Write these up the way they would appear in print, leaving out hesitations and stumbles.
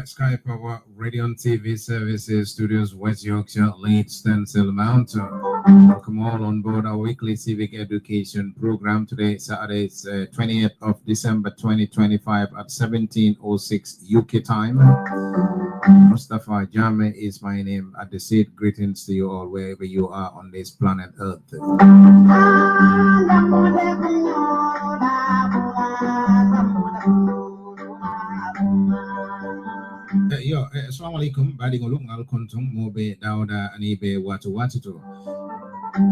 Sky Power Radio and TV Services Studios, West Yorkshire, Leeds, Stencil Mount. Welcome all on board our weekly civic education program. Today, Saturday, 20th of December 2025 at 17:06 UK time. Mustafa Jame is my name. At the seat, greetings to you all wherever you are on this planet Earth. Assalamualaikum. Badi ngulung ngal kontung mobe dauda anibe watu tu.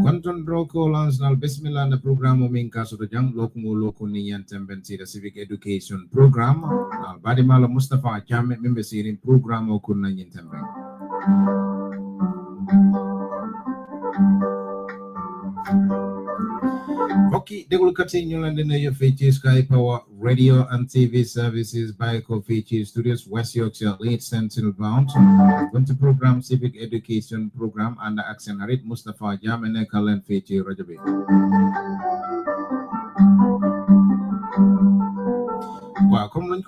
Konton broko lansnal bismillah na program mingka sudajang lokungu lokuni yang tembensi da civic education program. Badi malam Mustafa Jame membesirin program okun yin tembeng. Okay, they will continue and then your features Sky Power Radio and TV services by features Studios, West Yorkshire, Leeds, Central Bound. Going to program civic education program under accent Harit Mustafa Jamene Kalen feature Rajabi. Well, come on,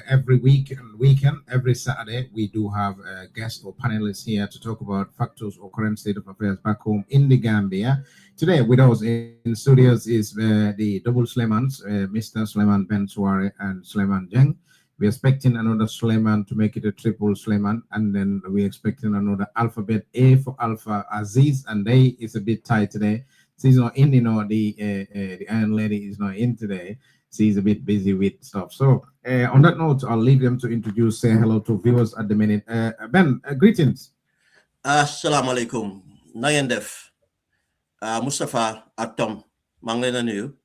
every week and weekend, every Saturday, we do have a guest or panelists here to talk about factors or current state of affairs back home in the Gambia. Today, with us in studios is the double Slemans, Mr. Sleman Ben Suare and Sleman Jeng. We're expecting another Sleman to make it a triple Sleman, and then we're expecting another alphabet A for Alpha Aziz, and A is a bit tight today. She's not in, the Iron Lady is not in today. She's a bit busy with stuff. So on that note, I'll leave them to say hello to viewers at the minute. Ben, greetings. Assalamu alaikum. Nayendef. Mustafa Atom Manglena New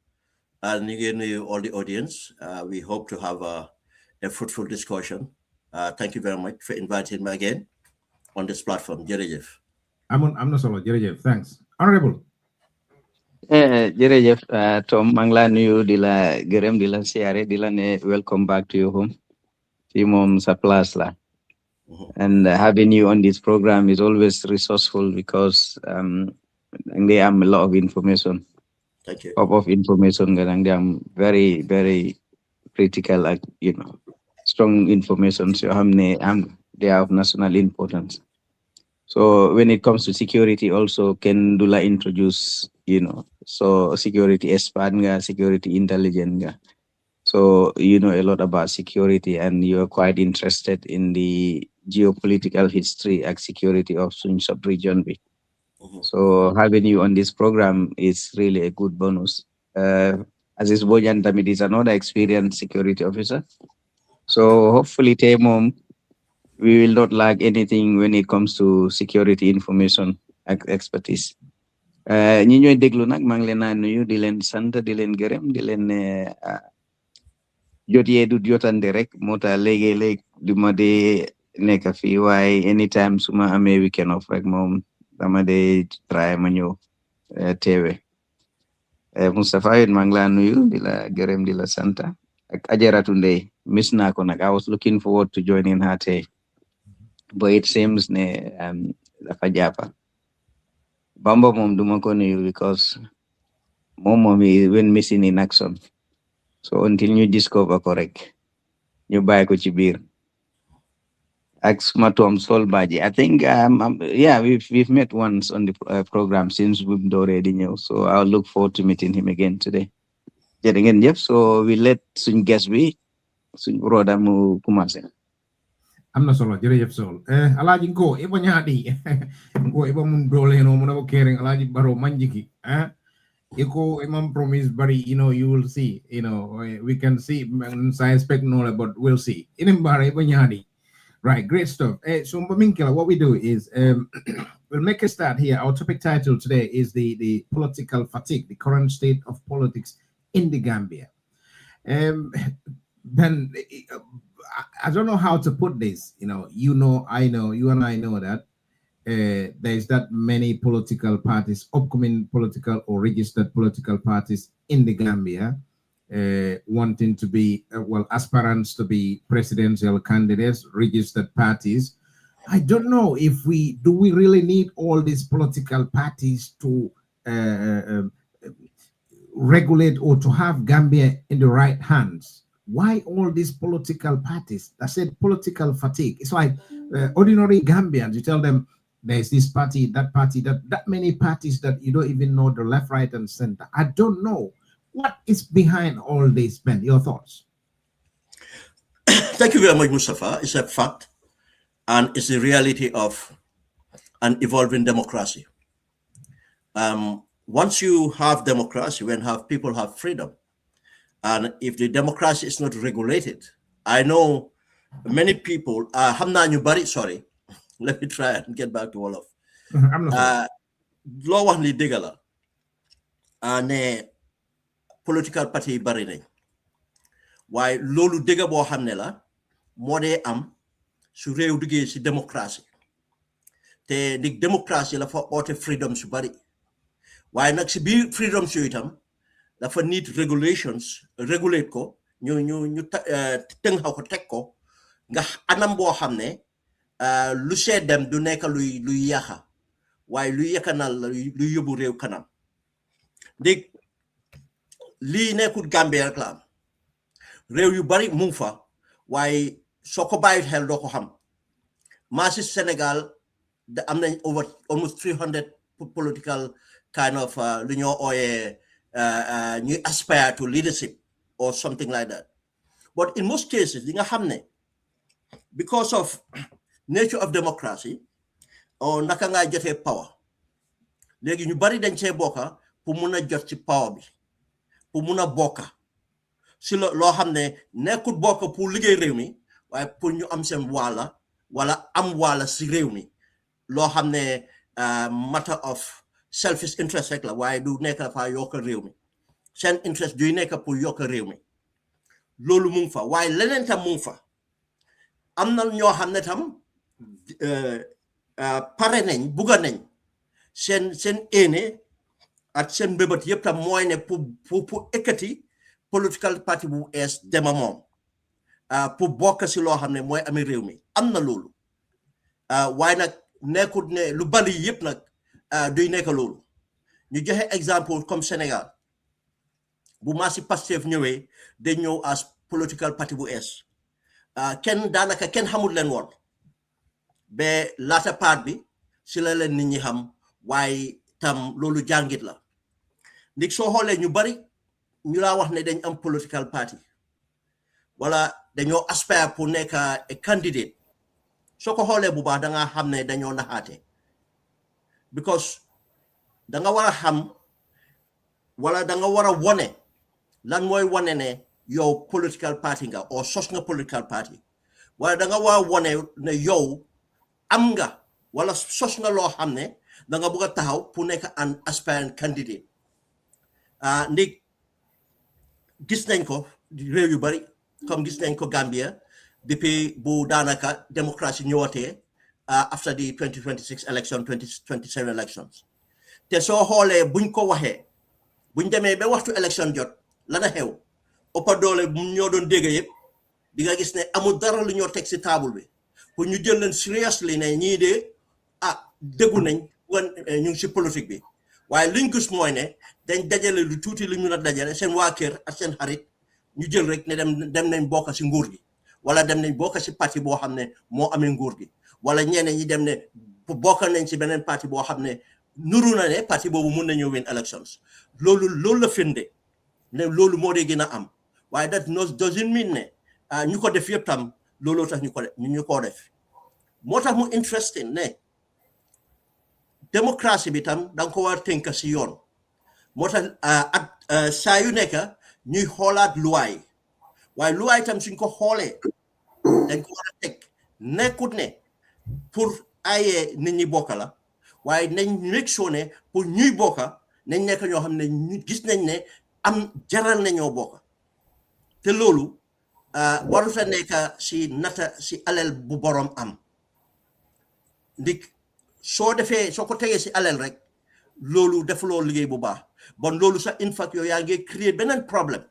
and you all the audience. We hope to have a fruitful discussion. Thank you very much for inviting me again on this platform. Jerejef. I'm not solo. Jerejef. Thanks. Honorable. Jerejef Tom Mangla New Dila Gerem Dila Siare Dila ne welcome back to your home. Timom Saplas la. And having you on this program is always resourceful because they have a lot of information. Thank you. Of information, and they are very, very critical, like strong information. So they are of national importance. So when it comes to security, also can Dula introduce, so security expand, security intelligence. So you know a lot about security, and you are quite interested in the geopolitical history and security of Sun sub-region. So having you on this program is really a good bonus. Aziz Bojan Tamid is another experienced security officer. So hopefully, Temom, we will not lack anything when it comes to security information expertise. Ñi ñoy déglu nak ma ngi leen nuyu di leen sant di leen gërëm di leen jot yee du jotande rek moo tax léegi-léeg du ma dee nekk fii waaye anytime su ma amee weekend off rek moom dama dee try ma ñëw teewe Mustafa yéen maa ngi laa nuyu di la gërëm di la sant ak Ajaratu Ndey miss naa ko nag I was looking forward to joining her today but it seems ne dafa jàppa Bamba moom duma ko nuyu because moom is when missing in action so until ñu discover ko rek ñu bàyyi ko ci biir Axmatom Solbaji. I think yeah, we've met once on the program since we've already knew. So I'll look forward to meeting him again today. Again, Jeff. So we let Sun guest be Sun Roda mu kumase. am na solo jërëjëf Sol alaaji Nko ibo ñaadi Nko ibo mun dole no mun ko kering alaaji Baro manjiki iko imam promise bari you will see we can see I expect no but we'll see inim bara ibo ñaadi. Right, great stuff. So Mbaminkela, what we do is we'll make a start here. Our topic title today is the political fatigue, the current state of politics in the Gambia. Ben, I don't know how to put this. I know, you and I know that there's that many political parties, upcoming political or registered political parties in the Gambia, wanting to be, aspirants to be presidential candidates, registered parties. I don't know if we really need all these political parties to regulate or to have Gambia in the right hands. Why all these political parties? I said political fatigue. It's like ordinary Gambians. You tell them there's this party, that many parties that you don't even know the left, right, and center. I don't know. What is behind all this, Ben? Your thoughts? Thank you very much, Mustafa. It's a fact, and it's the reality of an evolving democracy. Once you have democracy, when people have freedom, and if the democracy is not regulated, I know many people, sorry, let me try and get back to all of. Law wax li dëgg la ne political party bari nañ waaye loolu dëgg boo xam ne la moo dee am su réew duggee si démocratie te ndig démocratie la fa oote freedom su bari waaye nag si biir freedom su itam dafa need regulations regulate ko ñu tënk ko teg ko nga anam boo xam ne lu see dem du nekk luy yaxa waaye luy yakanal luy yóbbu réew kanam ndig lii nekkul Gambia rek la am réew yu bari mu ngi fa waaye soo ko bàyyi xel doo ko xam maa si Sénégal da am nañ over almost 300 political kind of lu ñoo ooyee ñuy aspire to leadership or something like that. But in most cases, li nga xam ne because of nature of democracy or naka nga jotee power léegi ñu bari dañ see bokka pour mun a jot ci power bi pour mun a bokka si loo xam ne nekkul bokka pour liggéey réew mi waaye pour ñu am seen wala am wàlla si réew mi loo xam ne matter of selfish interest rek la waaye du nekk dafa yokk réew mi seen interest duy nekk pour yokk réew mi loolu mu ngi fa waaye leneen tam mu ngi fa am na ñoo xam ne tam pare nañ bugga nañ seen éene ak seen mbébét yëpp tam mooy ne pour ekkati political party bu ees dema moom pour bokk si loo xam ne mooy amee réew mi am na loolu waaye nag nekkul ne lu bari yëpp nag duy nekk loolu ñu joxe exemple comme Sénégal bu maa si Pastef ñëwee dañ ñëw as political party bu ees daanaka kenn xamul leen woon ba laata part bi si la leen nit ñi xam waaye tam loolu jàngit la ndig soo xoolee ñu bari ñu laa wax ne dañ am political party wala dañoo aspire pour nekk candidate soo ko xoolee bu baax danga xam ne dañoo naxaate because danga war a xam wala danga war a wone lan mooy wone ne yow political party nga or sos nga political party wala danga war a wone ne yow am nga wala sos nga loo xam ne danga bëgg a taxaw pour nekk an aspirant candidate ndig gis nañ ko réew yu bari comme gis nañ ko Gambia depuis bu daanaka démocratie ñëwatee after the 2026 election 2027 elections te soo xoolee buñ ko waxee buñ demee ba waxtu election jot lana xew ëppa doole bu ñoo doon dégg yëpp di nga gis ne amul dara lu ñoo teg si table bi pour ñu jël leen seriously ne ñii de déggu nañ ñu ngi si politique bi waaye liñ gis mooy ne dañ dajale lu tuuti lu ñu la dajale seen waa kër ak seen xarit ñu jël rek ne dem nañ bokk si nguur gi wala dem nañ bokk ci parti boo xam ne moo amee nguur gi wala ñeneen ñi dem ne bokk nañ ci beneen parti boo xam ne nuru na ne parti boobu mun nañoo win elections loolu la firnde ne loolu moo dee gën a am waaye that doesn't mean ne ñu ko def yëpp tam looloo tax ñu ko def moo tax mu interesting ne démocratie bi tam da nga ko war tënk si yoon moo tax ak saa yu nekk ñuy xoolaat luwaay waaye luwaay tam suñ ko xoolee dañ ko war a teg nekkut ne pour ayee nit ñi bokk la waaye nañ make sure ne pour ñuy bokka nañ nekk ñoo xam ne ñu gis nañ ne am jaral nañoo bokk te loolu waruta nekk si nata si alal bu borom am ndik soo ko tegee si alal rek loolu defuloo liggéey bu baax bon loolu sax in fact yow yaa ngi créer beneen problème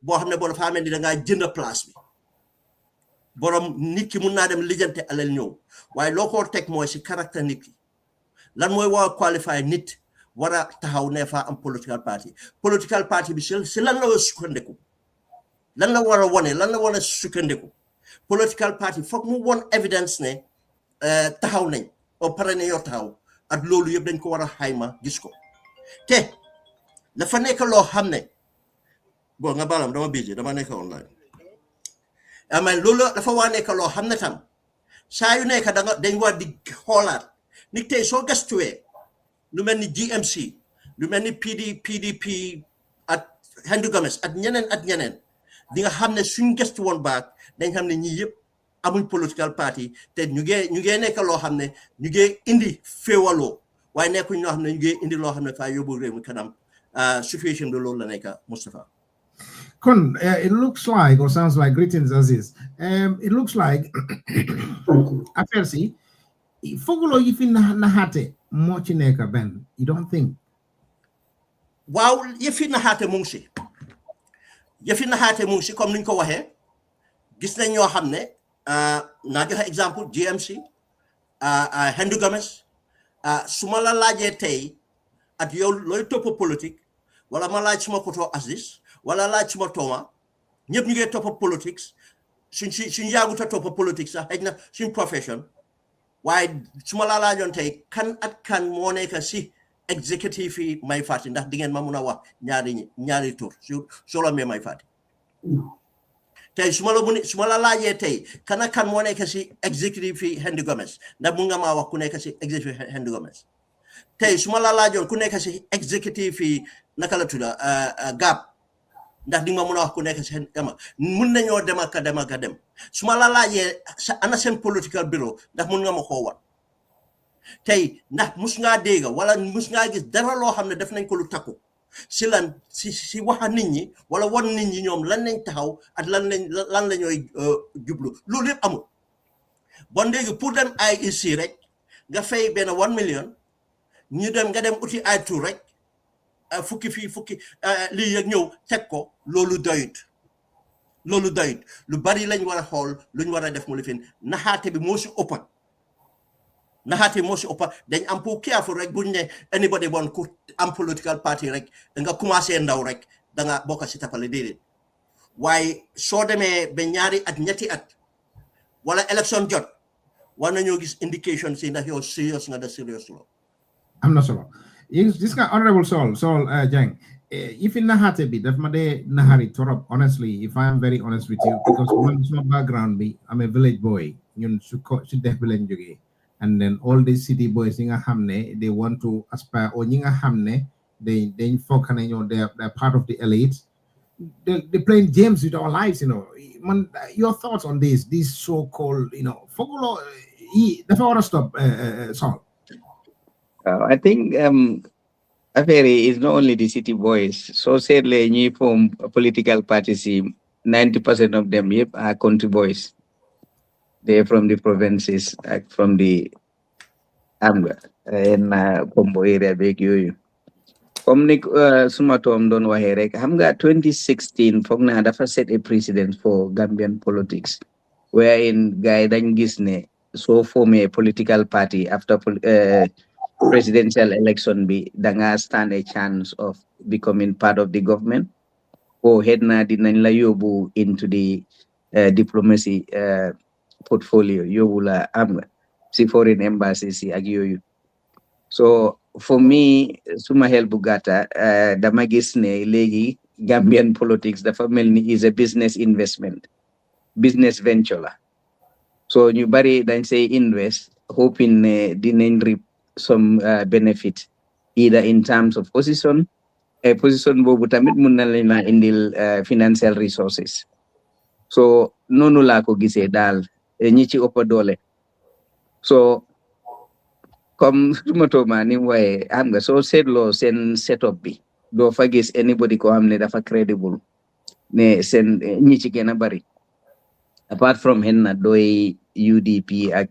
boo xam ne boo dafa amee ni da ngaa jënd place bi borom nit ki mun naa dem lijjante alal ñëw waaye loo ko teg mooy si caractère nit ki lan mooy war a qualifier nit war a taxaw ne fa am political party bi si lan la war a sukkandiku lan la war a wone lan la war a sukkandiku political party foog mu won evidence ne taxaw nañ o pare ne yoo taxaw ak loolu yëpp dañ ko war a xayma gis ko te dafa nekk loo xam ne bon nga balam dama busy dama nekk online mais loolu dafa waa nekk loo xam ne tam saa yu nekk dañ war di xoolaat ni tey soo gastuwee lu mel ni GMC lu mel ni PDP ak Hendu Gomez ak ñeneen di nga xam ne suñ gastu woon baag dañ xam ne ñii yëpp amuñ political party te ñu ngee nekk loo xam ne ñu ngee indi féewaloo waaye nekkuñ ñoo xam ne ñu ngee indi loo xam ne faa yóbbu réew mi kanam situation bi loolu la nekk Moustapha. Kun, it looks like, or sounds like, greetings Aziz, it looks like affaire si fogulo yi fi naxaate moo ci nekk benn, you don't think? waaw yëfi naxaate mu ngi si comme ni ñu ko waxee gis nañ ñoo xam ne naa joxe exemple GMC Hendu Gomez su ma la laajee tey ak yow looy topp politique wala ma laaj suma koto Aziz wala laaj suma tooma ñëpp ñu ngi topp politique suñ yaagut a topp politique sax xëy na suñ profession waaye su ma la laajoon tey kan at kan moo nekk si executive yi may fàtti ndax di ngeen ma mun a wax ñaari tur soo la mee may fàtti tey su ma la laajee tey kan ak kan moo nekk si executive yi Hendu Gomez ndax mun nga maa wax ku nekk si executive Hendu Gomez tey su ma la laajoon ku nekk si executive yi naka la tudda Gap ndax di nga mun a wax ku nekk si mun nañoo dem ak dem su ma la laajee ana seen political bureau ndax mun nga ma koo war tey ndax mus ngaa dégg wala mus ngaa gis dara loo xam ne def nañ ko lu takku si lan si waxa nit ñi wala wan nit ñi ñoom lan lañ taxaw ak lan la ñooy jublu loolu yëpp amul bon léegi pour dem IEC rek nga fay benn 1 million ñu dem nga dem uti ay tour rek fukki lii yëg ñëw teg ko loolu doyut lu bari lañ war a xool luñ war a def mu lifin naxaate bi moo si ëppa dañ am pour careful rek buñ ne anybody bon ku am political party rek nga commencé ndaw rek da nga bokk si tapale déedéet waaye soo demee ba ñaari at ñetti at wala election jot war nañoo gis indication si ndax yow serious nga da serious lo am na solo gis nga honorable Sol Jang if in naxaate bi daf ma dee naxari torop honestly if I am very honest with you because man suma background bi I'm a village boy ñun su def bi lañ jógee and then all these city boys ñi nga xam ne they want to aspire or ñi nga xam ne they focus on they're part of the elite they're playing games with our lives man your thoughts on this so-called fogulo dafa war a stop Sol. I think affaire is not only the city boys. So sadly, ñi form political parties, 90% of them are country boys. They're from the provinces, like from the Amga and Pombo area big you. Comme ni suma tom doon waxee rek xam nga 2016 foog naa dafa set a precedent for Gambian politics wherein gars yi dañ gis ne soo formé political party after presidential election bi danga stand a chance of becoming part of the government or head na dinañ la yóbbu into the diplomacy portfolio yóbbu la am nga si foreign embassy si ak yooyu. So for me suma xel bu gàtta dama gis ne léegi Gambian politics dafa mel ni is a business investment, business venture la. So ñu bari dañ say invest hoping ne dinañ reap some benefit either in terms of position boobu tamit mun na leen indil financial resources. So noonu laa ko gisee daal ñi ci ëpp doole. So comme suma tooma ni mu waaye xam nga soo seetloo seen setup bi doo fa gis anybody ko xam ne dafa credible ne seen ñi ci gën a bari apart from hen na doy UDP ak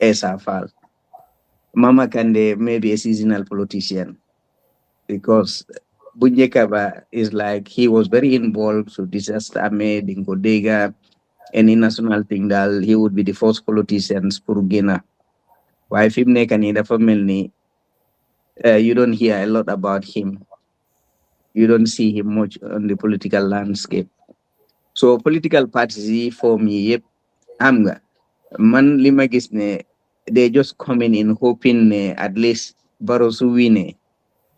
Essa Faal. Mama Kandeh may be a seasonal politician because bu njëkk ba is like he was very involved so disaster amee di nga ko dégga any national thing daal he would be the first politicians pour génna waaye fi mu nekk nii dafa mel ni you don't hear a lot about him, you don't see him much on the political landscape. So political parties yi form yi yëpp am nga man li ma gis ne they just coming in hoping ne at least Barrow su wine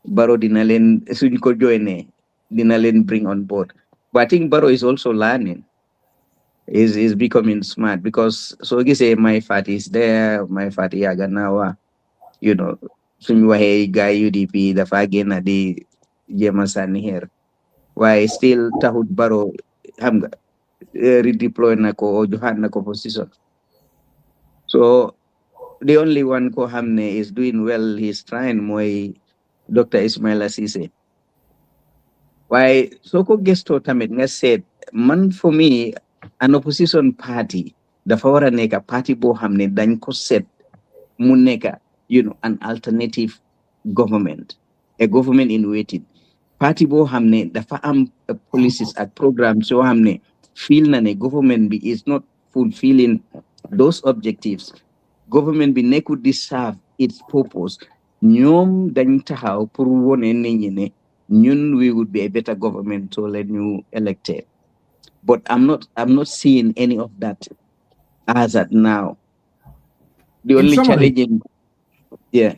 Barrow dina leen suñ ko joine dina leen bring on board. But I think Barrow is also learning, is becoming smart because so gisee my fat is there, my fat yaga nawa, you know, suñ waxee guy UDP dafa génn di jéema sànni xeer waaye still taxut Barrow xam nga redeploy na ko joxaat na ko position. So the only one ko xam ne is doing well, he's trying mooy Dr. Ismaila Ceesay. Waaye soo ko gëstoo tamit nga seet man for me an opposition party dafa war a nekk party boo xam ne dañ ko set mu nekk an alternative government, a government in waiting. Party boo xam ne dafa am policies ak programmes yoo xam ne feel na ne government bi is not fulfilling those objectives. Government bi nekkul di serve its purpose. ñoom dañ taxaw pour wone nit ñi ne ñun we would be a better government so let ñu elected. But I'm not seeing any of that as at now. The only challenging, yeah.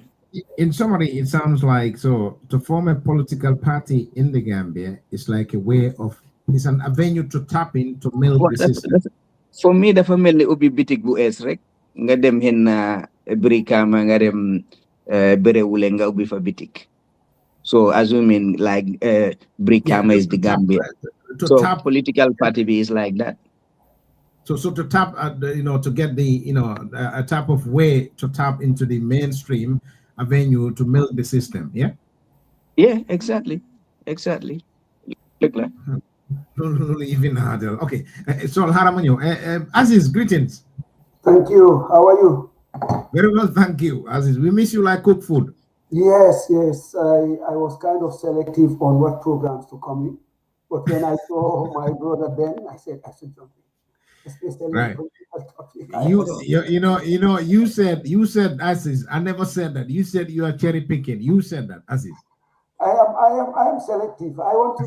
In summary, it sounds like so to form a political party in the Gambia is like a way of, it's an avenue to tap in to milk the system. For me, dafa mel ni ubbi bitik bu ees rek nga dem hen na Brikama nga dem Berewule nga ubbi fa bitik. So assuming like Brikama is the Gambia. So tap, political party is like that. So to tap, to get the, a type of way to tap into the mainstream avenue to milk the system, yeah? Yeah, exactly. Look like. Even harder. Okay, so Haramanyo, Aziz, greetings. Thank you. How are you? Very well, thank you, Aziz. We miss you like cook food. Yes. I was kind of selective on what programs to come in, but when I saw my brother Ben, I said I should jump in. Especially right. You said Aziz. I never said that. You said you are cherry picking. You said that, Aziz. I am selective. I want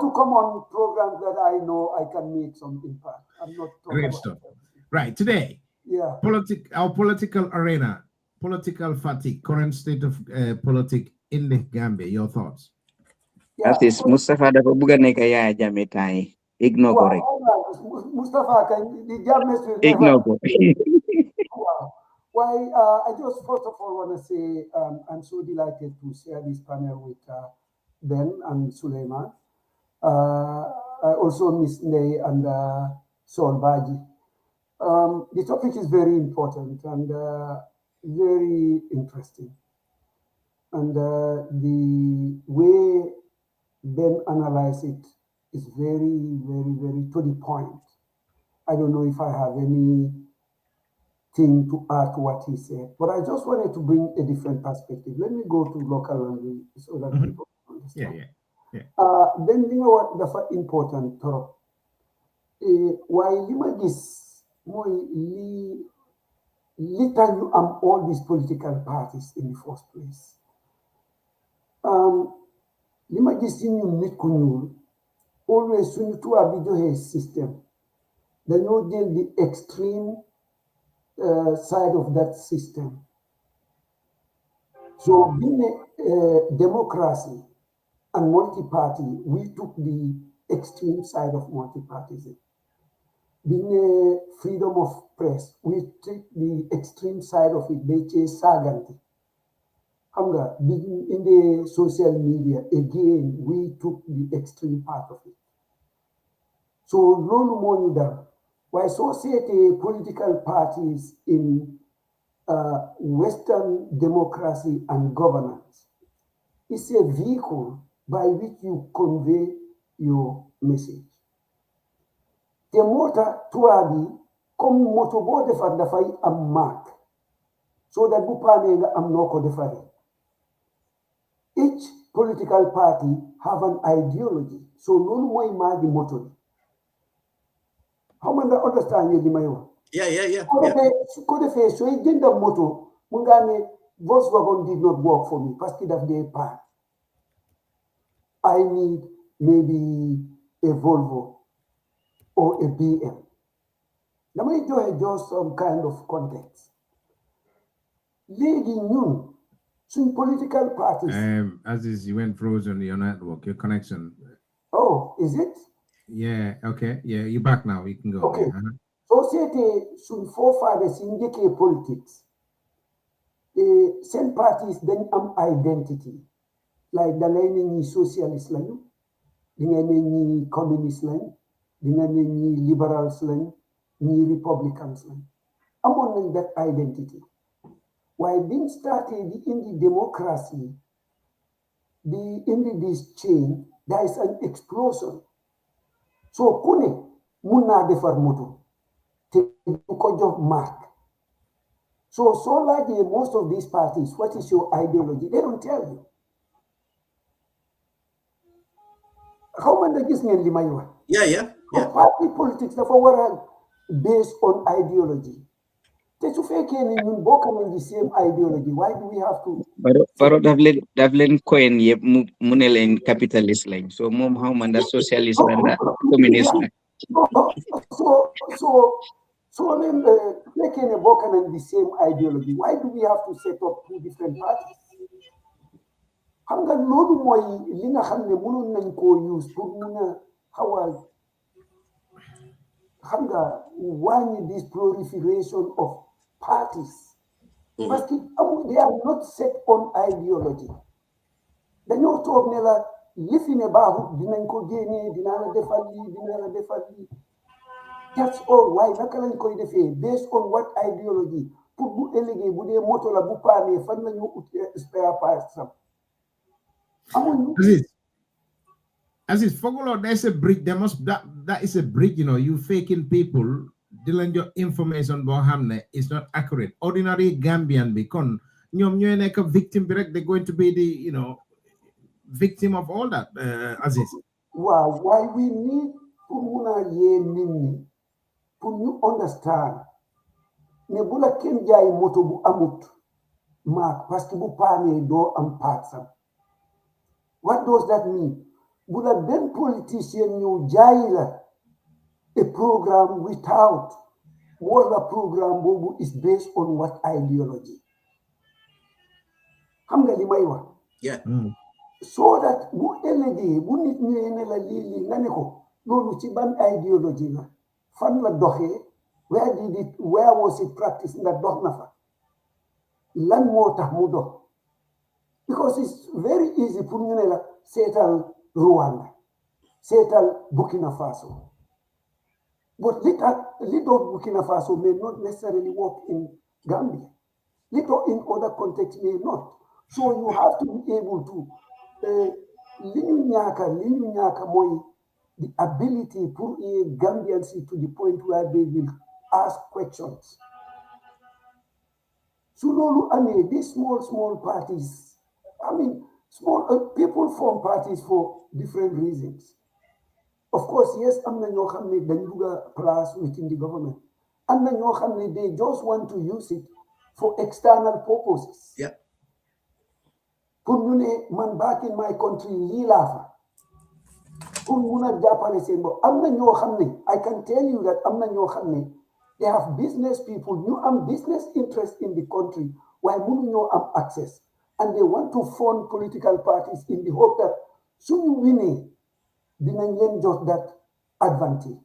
to come on programs that I know I can make some impact. I'm not talking great stuff. Right. Today, yeah. Our political arena, political fatigue, current state of politics in the Gambia. Your thoughts? Yeah. That is Mustafa dafa buga nek Yaya Jammeh tay. Ignore correct. Mustafa, the Jammeh will ignore never. Wow. Why, I just first of all want to say I'm so delighted to share this panel with Ben and Suleiman. I also miss Ney and Sol Baji. The topic is very important and very interesting. And the way Ben analyzed it is very, very, very to the point. I don't know if I have anything to add to what he said, but I just wanted to bring a different perspective. Let me go to local language so that people understand. Then you know what the important talk. Why Limagis more little all these political parties in the first place. Limagis in you always soon to a video system. dañoo jël the extreme side of that system. So being a democracy and multi-party, we took the extreme side of multi-partyism. Being a freedom of press, we took the extreme side of it, which is saganti. Being in the social media, again, we took the extreme part of it. So, lolu mo ñu why society political parties in Western democracy and governance is a vehicle by which you convey your message. The motor tuabi comme moto bo defar dafay am mark so that bu paane nga am noo ko defaree. Each political party have an ideology. So lolu moy maagi moto bi. How many understand you li may wax? Yeah. Ko defee sooy jënd moto mu nga ne Volkswagen did not work for me parce que daf dee paan. I need maybe a Volvo or a BM. Let me just some kind of context. Léegi ñun suñ political parties. Aziz, you went frozen on your network, your connection. Oh, is it? Yeah, okay. Yeah, you're back now. You can go. Okay. Uh-huh. Société suñ forefathers yi njëkkee politics. Seen parties dañ am identity. Like da ngay ne ñi socialist lañu, di nga ne ñi communist lañ, di nga ne ñi liberals lañ, ñi republicans lañ. Amoon nañ that identity. While being started in the democracy, in this chain, there is an explosion. So kune muna defar moto, te ko jox mark. So like most of these parties, what is your ideology? They don't tell you. How many gis ngeen li may wax? Yeah. Party politics dafa war a based on ideology. Te su fekkee ne ñun bokk nañ the same ideology, why do we have to? Baro daf leen coin yëpp mu ne leen capitalist lañ. So moom xaw ma ndax socialist la ndax communist la. So then fekkee ne bokk nañ the same ideology, why do we have to set up two different parties? Xam nga loolu mooy li nga xam ne mënoon nañ koo use pour mun a xaw a xam nga wàññi this proliferation of parties. Parce que they are not set on ideology. Dañoo toog ne la li fi ne baaxut dinañ ko génnee dinaa la defal lii. That's all. Why naka lañ koy defee based on what ideology pour bu ëllëgee bu dee moto la bu paanee fan lañu ut spare parts sam. Aziz, Fogolo, there's a bridge. That is a bridge, you faking people, dealing your information about Hamne is not accurate. Ordinary Gambian because you're like a victim, they're going to be the victim of all that, Aziz. Wow, why we need to understand nebula ken jaay moto bu amut mark parce que bu paane do am patsam. What does that mean? Bula ben politician ñu jaay la a program without what the program bobu is based on what ideology. Xam nga li may wax? Yeah. So that bu ëllëgee bu nit ñëwee ne la lii nga ne ko loolu ci ban ideology la fan la doxee where was it practiced nga dox na fa lan moo tax mu dox because it's very easy pour ñu ne la seetal Rwanda seetal Burkina Faso but li dox Burkina Faso may not necessarily work in Gambia li dox in other contexts may not, so you have to be able to li ñu ñaaka mooy the ability pour Gambians to the point where they will ask questions. So lolu amé these small parties, I mean small people form parties for different reasons. Of course, yes, am na ñoo xam ne dañ bugg place within the government. Am na ñoo xam ne they just want to use it for external purposes. Yeah. Pour ñu ne man back in my country lii laa fa. pour mun a jàppale seen bopp am na ñoo xam ne I can tell you that am na ñoo xam ne they have business people ñu am business interest in the country waaye mënuñoo am access and they want to fund political parties in the hope that suñu winee dinañ leen jox that advantage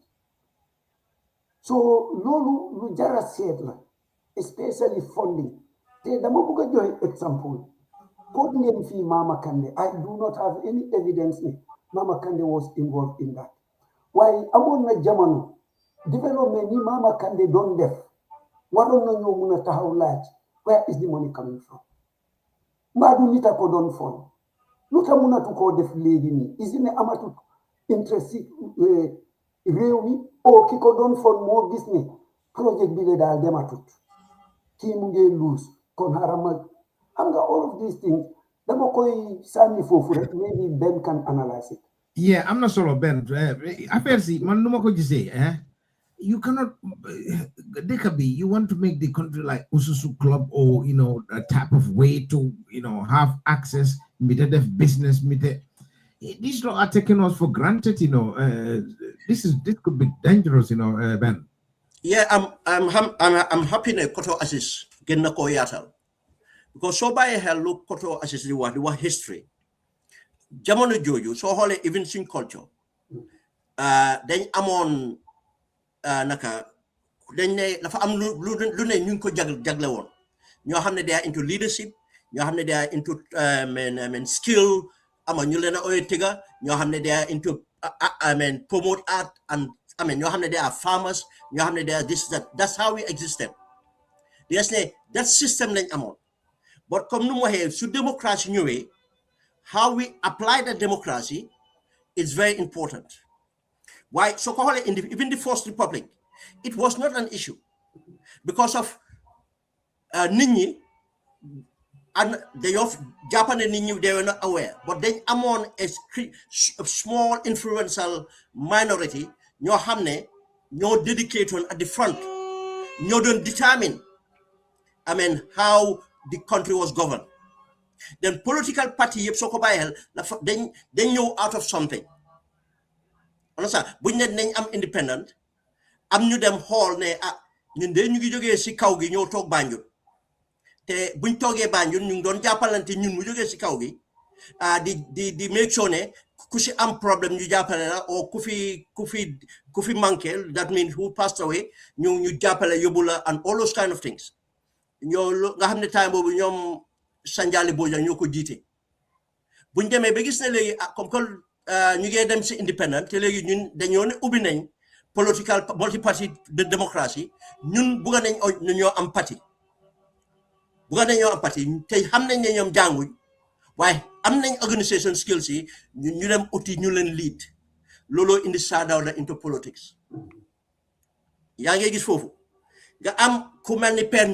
so loolu lu jara seet la especially funding te dama bëgg a joxe exemple quote ngeen fii Mama Kandeh I do not have any evidence ne Mama Kandeh was involved in that waaye amoon na jamono development ni Mama Kandeh doon def waroon na ñoo mun a taxaw laaj where is the money coming from mbaa du nit a ko doon fond lu tax munatu koo def léegi nii isi ne amatut interest si réew mi o ki ko doon fond moo gis ne projet bi le daal dematut kii mu ngee luus kon harama xam nga all of these things dama koy sànni foofu rek maybe Ben can analyze it. Yeah, I'm not sure, Ben. Affaire si man nu ma ko gisee you cannot they could be you want to make the country like Ususu Club or a type of way to have access with business these law are taking us for granted this could be dangerous Ben. Yeah, I'm happy ne koto assist gën na ko yaatal because so bàyyi xel lu koto assist di wax history jamono jooju soo xoolee even suñ culture dañ amoon naka dañ ne dafa am lu ne ñu ngi ko jagle woon ñoo xam ne they are into leadership ñoo xam ne they are into skill ama ñu leen a oyetiga ñoo xam ne they are into promote art and ñoo xam ne they are farmers ñoo xam ne they are this that that's how we existed yes ne that system lañ amoon but comme nu mu waxee su démocratie ñëwee how we apply that democracy is very important. Why? So, even the First Republic, it was not an issue because of Ninyi and of Japanese Ninyi, they were not aware. But then among a small influential minority, ñoo xam ne ñoo dedicated at the front, ñoo don't determine, how the country was governed. Then political party yep soko bayel then know out of something. Understand? Buñ ne nañ am independent am ñu dem xool ne ñun de ñu ngi jógee si kaw gi ñoo toog Banjul te buñ toogee Banjul ñu ngi doon jàppalante ñun mu jógee si kaw gi di make sure ne ku si am problème ñu jàppale la or ku fi manqué that means who passed away ñu jàppale yóbbu la and all those kind of things ñoo nga xam ne time boobu ñoom Sanjali Boja ñoo ko jiite buñ demee ba gis ne léegi comme que ñu ngi dem si independent te léegi ñun dañoo ne ubbi nañ political multi-party de démocratie ñun bugga nañ ñoo am parti te xam nañ ne ñoom jànguñ waaye am nañ organisation skills yi ñu dem uti ñu leen lead looloo indi Saadawda into politics yaa ngi gis foofu nga am ku mel ni Père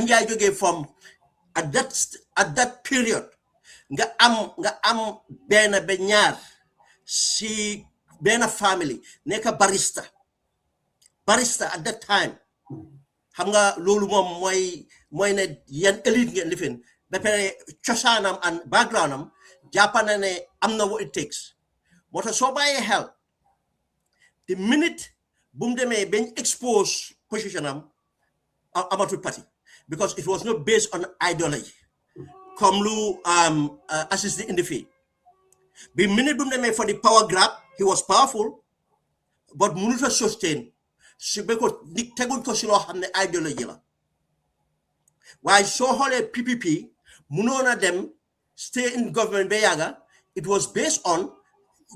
Ndiaye jógee from at that period nga am benn ba ñaar si benn family nekk barista at that time xam nga loolu moom mooy ne yan élite ngeen lifin ba pare cosaanam and background am jàppana ne am na what it takes moo tax soo bàyyee xel the minute bu mu demee bañ expose position am amatul parti because it was not based on ideology comme lu assist in the field bi minute bu mu demee for the power grab he was powerful but mënut a sustain si ba ko nit teguñ ko si loo xam ne idéologie la waaye soo xoolee PPP mënoon a dem stay in government ba yàgga it was based on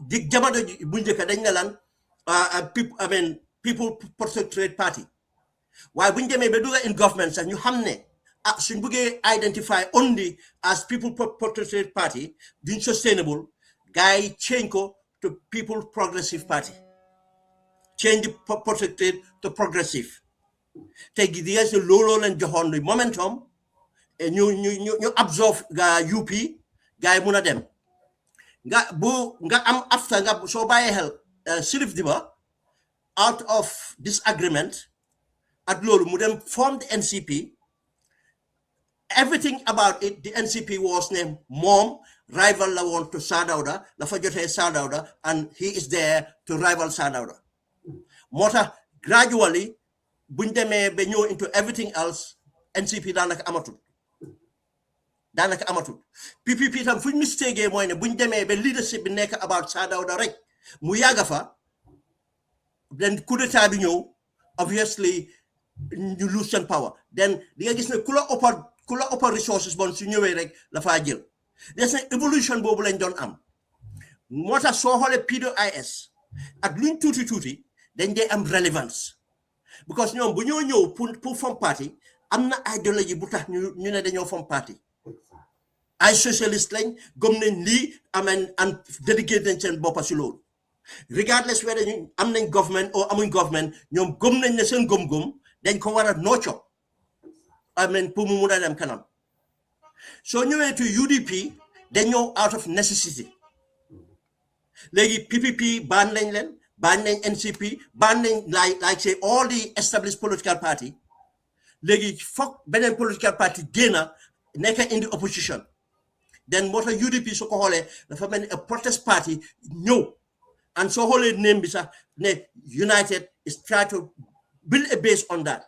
di jamono bu njëkk dañ ne lan people protectorate party waaye bu ñu demee ba dugga in government sax ñu xam ne suñ buggee identify only as people protectorate party duñ sustainable gars yi change ko to people progressive party change the protected to progressive te gi di se looloo leen joxoon lu momentum ñu absorb ga UP gars yi mun a dem nga am after nga soo bàyyee xel Sirif Diba out of this agreement at loolu mu dem form the NCP everything about it the NCP was ne moom rival la woon to Sadauda dafa jotee Sadauda and he is there to rival Sadauda moo tax gradually buñ demee ba ñëw into everything else NCP daanaka amatul PPP tam fuñ mistake mooy ne buñ demee ba leadership bi nekk about Sadauda rek mu yàgga fa then coup d'état bi ñëw obviously you lose some power then di nga gis ne ku la ëppa resources bon su ñëwee rek la faa jël des na évolution boobu lañ doon am moo tax soo xoolee PDOIS ak luñ tuuti dañ dee am relevance because ñoom bu ñoo ñëw pour form party am na idéologie bu tax ñu ne dañoo form party ay socialiste lañ gëm nañ lii and dédicated nañ seen boppa si loolu regardless whether ñu am nañ government or amuñ government ñoom gëm nañ ne seen gëm-gëm dañ ko war a nocco pour mu mun a dem kanam soo ñëwee to UDP dañ ñëw out of necessity léegi PPP ban nañ leen ban nañ NCP ban nañ like say all the established political party léegi foog beneen political party génna nekk in the opposition then moo tax UDP su ko xoolee dafa mel ni a protest party ñëw and soo xoolee name bi sax ne United is trying to build a base on that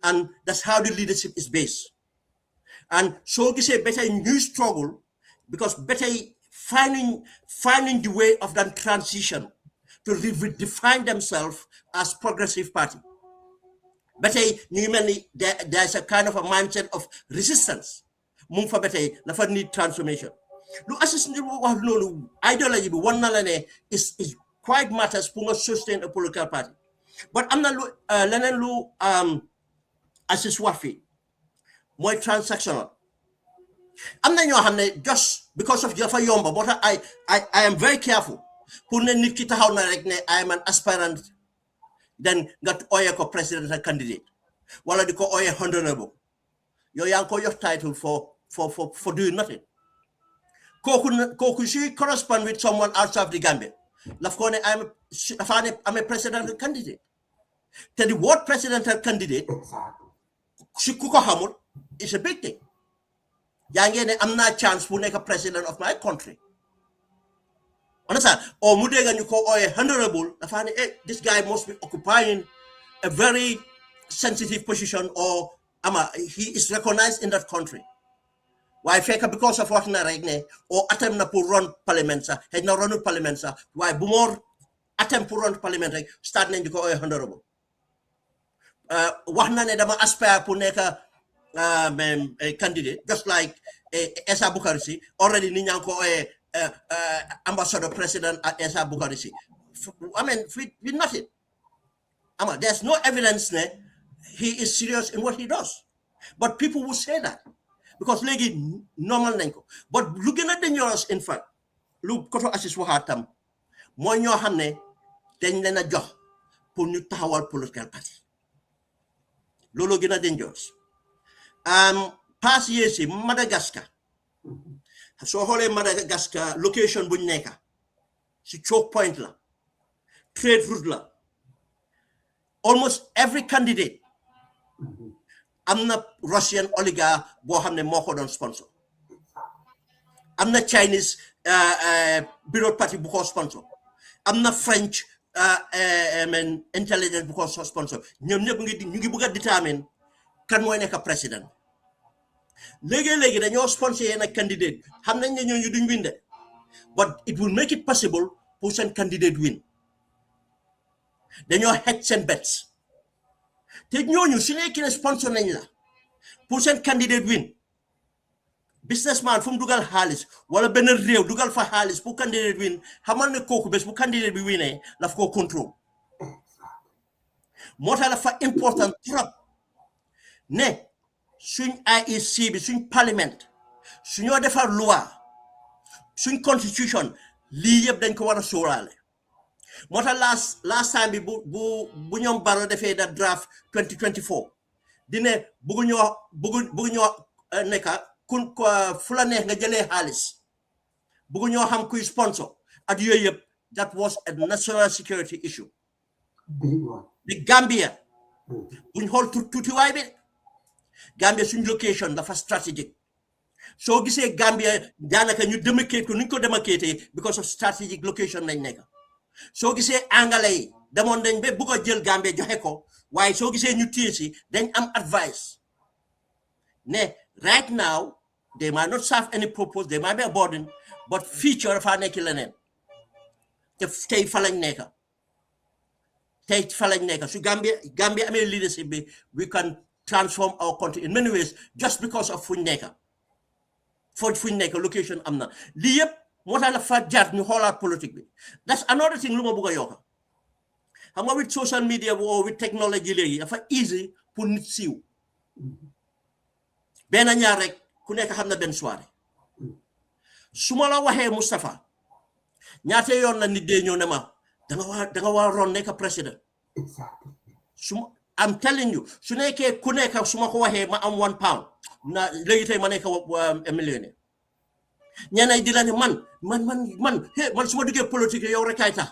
and that's how the leadership is based and so gisee better new struggle because better finding the way of that transition to redefine themselves as progressive party better ñu ngi mel ni there's a kind of a mindset of resistance mu ngi fa better dafa need transformation lu assist ni wax loolu ideology bi wan na la ne is quite matters pour nga sustain a political party but am na lu leneen lu assist wax fi mooy transactional am na ñoo xam ne just because of dafa yomba moo tax I am very careful pour ne nit ki taxaw na rek ne I am an aspirant then nga ooyee ko presidential candidate wala di ko ooyee honorable yow yaa ngi ko jox title for doing nothing kooku she correspond with someone outside of the Gambia laf ko ne I'm a presidential candidate te the word presidential candidate si ku ko xamul is a big thing yaa ngeen ne am naa chance pour nekk president of my country understand or mu dégg ñu ko ooyee honorable dafa ne this guy must be occupying a very sensitive position or he is recognized in that country waaye fekk because of wax na rek ne or attempt na pour run parliament sax xëy na runul parliament sax waaye bu moo attempt pour run parliament rek start nañ di ko ooyee honorable wax na ne dama aspire pour nekk a candidate just like Essa Bukarisi already ni ñaa ngi ko ooyee ambassador president at Essa Bukarisi I mean with nothing there's no evidence ne he is serious in what he does but people will say that because léegi normal nañ ko but lu gën a dangerous in fact lu koto assis waxaat tam mooy ñoo xam ne dañ leen a jox pour ñu taxawal political party loolu gën a dangerous pass years yi Madagascar soo xoolee Madagascar location buñ nekka si choke point la trade route la almost every candidate am na Russian oligarch boo xam ne moo ko doon sponsor am na Chinese bureau party bu ko sponsor am na French intelligence bu ko sponsor ñoom ñëpp ñu ngi bëgg a détermine kan mooy nekk président léegi dañoo sponsor yenn candidate xam nañ ne ñooñu duñ win de but it will make it possible pour seen candidate win dañoo hedge seen bets te ñooñu su nekkee ne sponsor nañ la pour seen candidate win businessman fu mu dugal xaalis wala benn réew dugal fa xaalis pour candidate win xamal ne kooku bés bu candidate bi winee daf koo contrôle moo tax dafa important trop ne suñ IEC bi suñ parlement suñoo defar loi suñ constitution lii yëpp dañ ko war a sóoraale moo tax last time bi bu ñoom Barrow defee da draft 2024 di ne bëggu ñoo nekka kun fu la neex nga jëlee xaalis bëggu ñoo xam kuy sponsor at yooyu yëpp that was a national security issue the Gambia buñ xool tuutiwaay bi Gambia suñ location dafa stratégique So gisee Gambia daanaka ñu demarcate ko nuñ ko demarcate because of strategic location lañ nekk soo gisee anglais yi demoon dañ ba bugg a jël Gambia joxe ko waaye soo gisee ñu téye si dañ am advice ne right now they might not serve any purpose they might be a burden but future dafa nekk leneen te tey fa lañ nekk su Gambia amee leadership bi we can transform our country in many ways just because of fuñ nekk location am na lii yëpp moo tax la fa jaar ñu xoolaat politique bi that's another thing lu ma bëgg a yokk xam nga with social media or with technology léegi dafa easy pour nit siiw benn ñaar rek ku nekk xam na benn soirée su ma la waxee Moustapha ñaata yoon la nit dee ñëw ne ma danga war ron nekk président I'm telling you su nekkee ku nekk su ma ko waxee ma am £1 na léegi tey ma nekk a millionnaire ñeneen di la ne man su ma duggee politique yow rek ay tax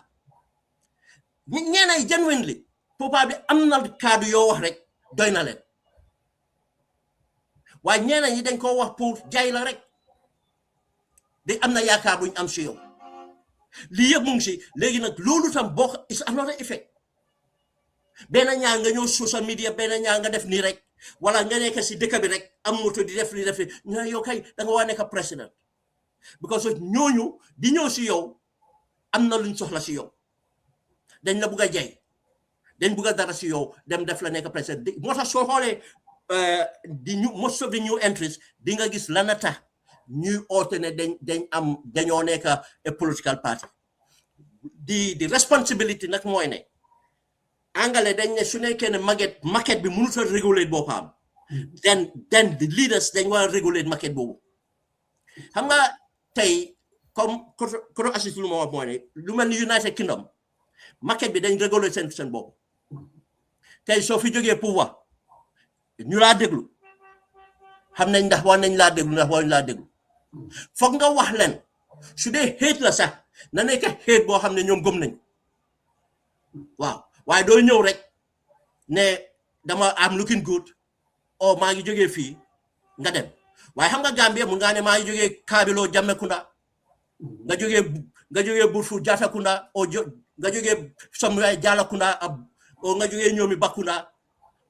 ñeneen genuinely papa bi am na kaddu yoo wax rek doy na leen waaye ñeneen ñi dañ koo wax pour jaay la rek de am na yaakaar buñ am si yow lii yëpp mu ngi si léegi nag loolu tam bokk is another effect benn ñaar nga ñëw social media benn ñaar nga def nii rek wala nga nekk si dëkk bi rek am moto di def ñu yow kay da nga war nekk président because ñooñu di ñëw si yow am na luñ soxla si yow dañ la bugg a jay dañ bugg a dara si yow dem def la nekk président moo tax soo xoolee most of the new entries di nga gis lana tax ñuy oote ne dañoo nekk a political party di responsibility nag mooy ne angale dañ ne su nekkee ne market bi mënut a réguler boppam then the leaders dañ war a réguler market boobu xam nga tey comme koto assist lu ma wax mooy ne lu mel ni United Kingdom market bi dañ réguler seen bopp tey soo fi jógee pouvoir ñu laa déglu xam nañ ndax war nañ laa déglu ndax war nañ laa déglu foog nga wax leen su dee xeet la sax na nekk xeet boo xam ne ñoom gëm nañ waaw waaye doo ñëw rek ne dama am looking good o maa ngi jógee fii nga dem waaye xam nga Gambia mun ngaa ne maa ngi jógee Kaabiloo Jammekunda nga jógee Burfu Jatakunda o nga jógee Somwaay Jalakunda o nga jógee ñoomi Bakunda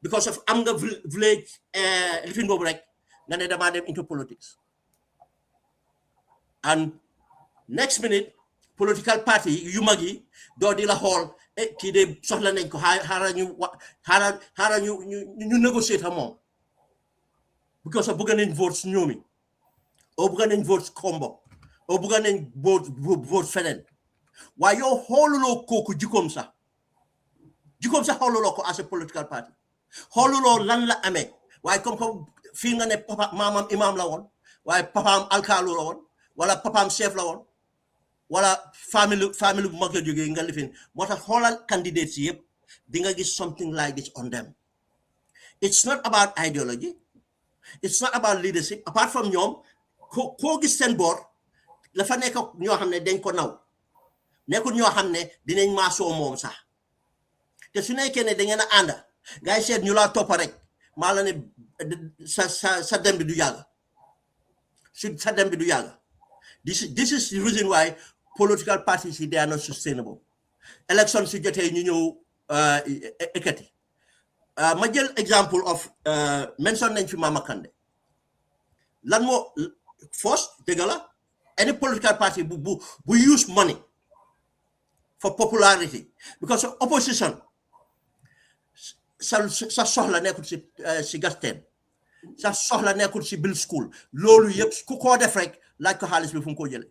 because of am nga village lifin boobu rek nga ne damaa dem into politics and next minute political party yu mag yi doo di la xool kii de soxla nañ ko xaaral ñu négocier ta moom because of bëgg nañ vote ñoomi o bëgg nañ vote kombo o bëgg nañ vote feneen waaye yow xooluloo kooku jikkoom sax xooluloo ko as a political party xooluloo lan la amee waaye comme fii nga ne papa maamam imam la woon waaye papaam alkaalu la woon wala papaam chef la woon wala famille bu mag la jógee nga lifin moo tax xoolal candidates yi yëpp di nga gis something like this on them. It's not about ideology, it's not about leadership apart from ñoom koo gis seen boor la fa nekk ñoo xam ne dañ ko naw nekkul ñoo xam ne dinañ maasoo moom sax te su nekkee ne da ngeen a ànda ngay seet ñu laa toppa rek maa la ne sa dem bi du yàgg sa dem bi du yàgg. This is the reason why political parties they are not sustainable. Elections si jotee ñu ñëw ekati ma jël example of mention nañ fi Mama Kandeh lan moo first dëgg la any political party bu use money for popularity because of opposition sa soxla nekkul si gasteen sa soxla nekkul si bill school loolu yëpp ku ko def rek laaj ko xaalis bi fu mu ko jëlee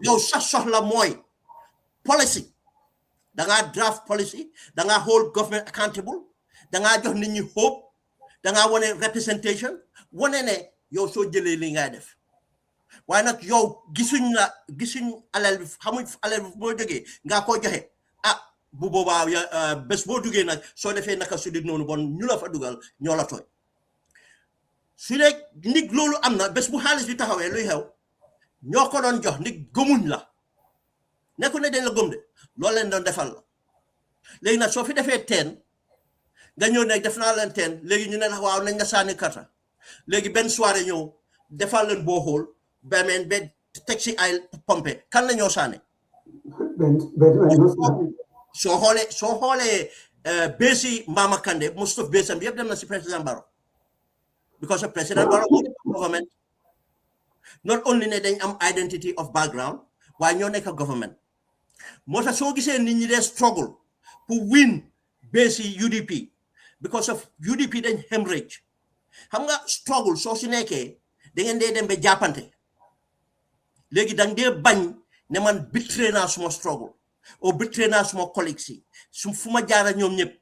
yow sa soxla mooy policy dangaa draft policy dangaa hold government accountable dangaa jox nit ñi hope dangaa wane representation wane ne yow soo jëlee li ngay def waaye nag yow gisuñ alal bi xamuñ alal bi boo jógee nga ko joxe bu boobaa bés boo duggee nag soo defee naka su dit noonu bon ñu la fa dugal ñoo la tooy su dee nit loolu am na bés bu xaalis bi taxawee luy xew ñoo ko doon jox nit gëmuñ la nekku ne dañ la gëm de loolu leen doon defal la léegi nag soo fi defee teen nga ñëw ne def naa leen teen léegi ñu ne la waaw nañ nga sànni karta léegi benn soirée ñëw defal leen borehole bemen be taxi ay pompe kan la ñoo sané so xolé besi Mama Kandeh most of besam yeb dem na ci President Barrow because of President Barrow government not only ne dañ am identity of background waaye ñoo nekk government moo tax soo gisee nit ñi dee struggle pour win basi UDP because of UDP dañ hemorrhage xam nga struggle soo si nekkee da ngeen dee dem ba jàppante léegi dang dee bañ ne man betray naa suma struggle o betray naa suma colleagues yi su fu ma jaara ñoom ñëpp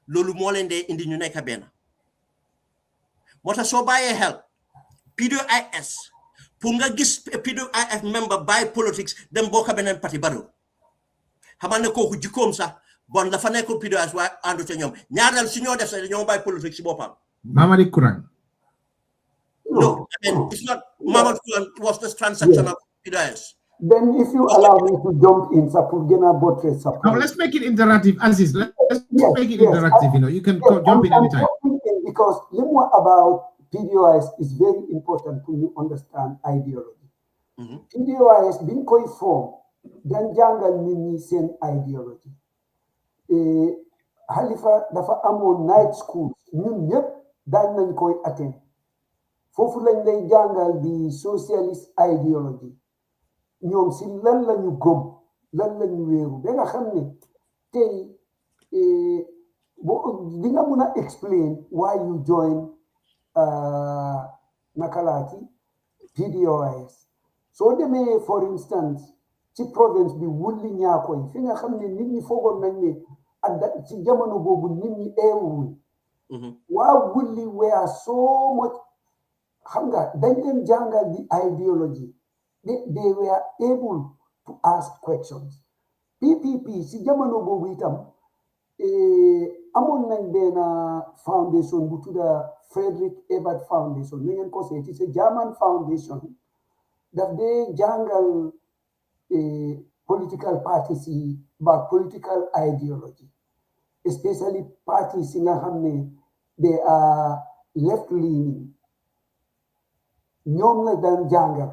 loolu moo leen dee indi ñu nekk benn moo tax soo bàyyee xel PDOIS pour nga gis PDOIS member bàyyi politics dem bokk beneen parti bariwul xamal ne kooku jikkoom sax bon dafa nekkul PDOIS waaye àndu ca ñoom ñaareel si ñoo def sax ñoo bàyyi politique si boppam. Mamadi Kurang. No, I mean, it's not. Mamadi Kurang was the transaction of PDOIS. Then if you allow me to jump in, Sapurgena Botre support. Now let's make it interactive, Aziz. Let's make it interactive. You know, you can jump in anytime. Because more about PDOIS is very important to you understand ideology. PDOIS being going form, then jungle mini same ideology. Halifa dafa amon night schools ñun ñep dañ nañ koy attend fofu lañ lay jangal di socialist ideology ñoom si lan lañu gëm lan lañu wéeru da nga xam ne tey di nga mun a explain why you join nakalaati PDOIS soo demee for instance ci province bi wulli ñaakoy fi nga xam ne nit ñi foogoon nañ ne ak ci jamono boobu nit ñi eewul waa wulli were so much xam nga dañ leen jàngal di ideology they were able to ask questions PPP si jamono boobu itam amoon nañ benn foundation bu tudda Frederick Ebert Foundation na ngeen ko seeti c'est German foundation daf dee jàngal political parties yi about political ideology especially parties yi nga xam ne they are left leaning ñoom la daan jàngal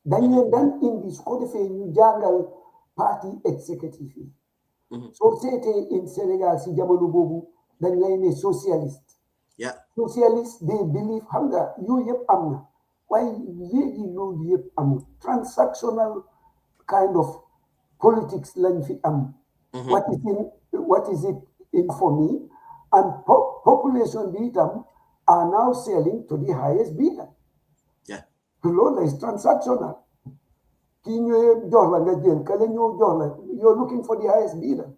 dañ leen daan indi su ko defee ñu jàngal party executive yi soo seetee in Sénégal si jamono boobu dañ lay ne socialiste socialiste they believe xam nga yooyu yëpp am na waaye léegi loolu yëpp amul transactional kind of politics lañ fi am what is it in for me and population bi itam are now selling to the highest bidder loolu is transactional kii ñëwee jox la nga jël kale ñëw jox la you're looking for the highest bidder.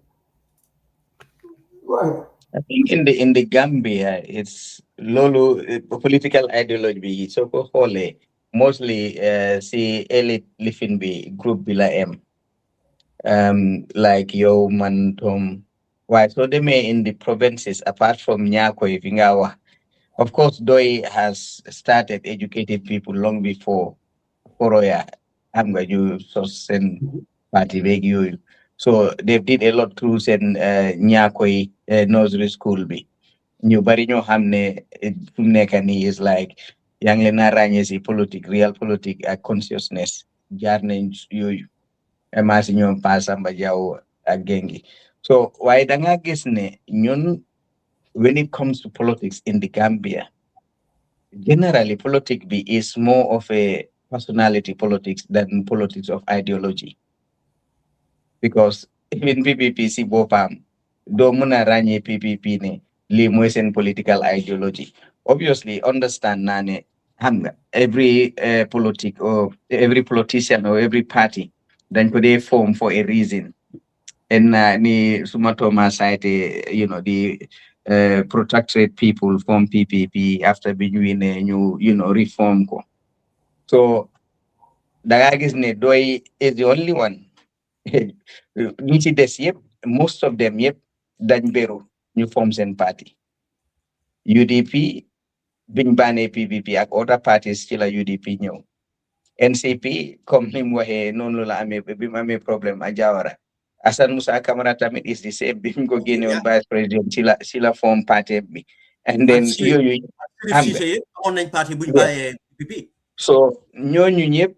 Go ahead. I think in the Gambia, it's lolo political ideology. So ko hole mostly see elite living be group bila M. Like yo man Tom. Why so they may in the provinces apart from Nyako Ivingawa. Of course, Doi has started educated people long before Koroya. I'm going to send party beg you. So they did a lot through and Nyakoi nursery school be. New Barino Hamne Fumnekani is like young Lenaranyesi politic, real politic consciousness. Jarne you Emasinyo Pasamba Jao Agengi. So why dangagisne nyun when it comes to politics in the Gambia, generally politics is more of a personality politics than politics of ideology. Because even PPP si bopam, do muna ranye PPP ne li moisen political ideology. Obviously, understand nane every politic or every politician or every party then could they form for a reason. And ni Sumatoma side, you know, the protectorate people form PPP after being in a new, reform. So Dagagis ne doi is the only one. Most of them, Danberu, new forms and party. UDP, Bingbane PPP, ak other parties still a UDP new. NCP, come him wahe, no lula ame problem, ajawara. Asan Musa Kamara Tamit is the same bingo Guinean vice president, Sila form party. And then online party by PPP. So ñooñu ñëpp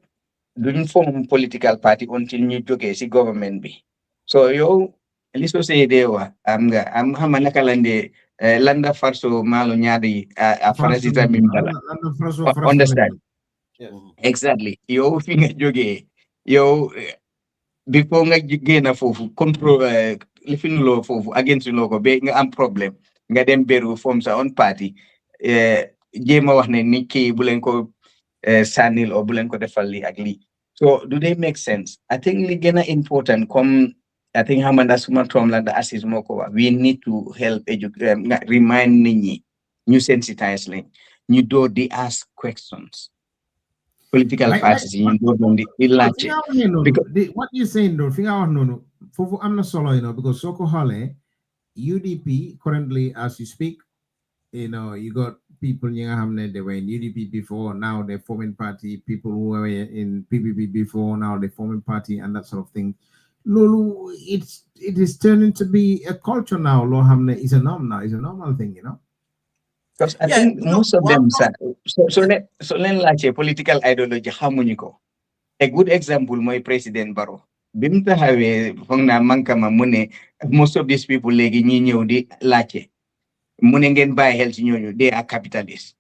duñ form political party until ñu jógee si government bi. So yow li société wa am xama naka lande landa farso malo ñaadi a farasita mim dala. Understand? Exactly. Yow fi nga jógee yow before nga génn foofu control lifinuloo foofu against loo ko ba nga am problème nga dem beru form sa own party jéem a wax ne ni kii bu leen ko sànnil o bu leen ko defal li ak lii. So do they make sense? I think li gën a important comme I think xamanda suma tom la da assist moo ko wax we need to help remind nit ñi ñu sensitize leen ñu door di ask questions. Political parties in what you saying though, I'm not solo, because Soko Hale, UDP currently as you speak, you got people they were in UDP before, now they're forming party, people who were in PPP before, now they're forming party and that sort of thing. Lulu, it is turning to be a culture now. Lo Hamne is a norm now, it's a normal thing, Because I think most of them, so like a political ideology, harmonico. A good example, my President Barrow. Bimta have fongna mankama mune, most of these people legi ñi di lache. Mune ngeen buy health ñooñu, they are capitalists.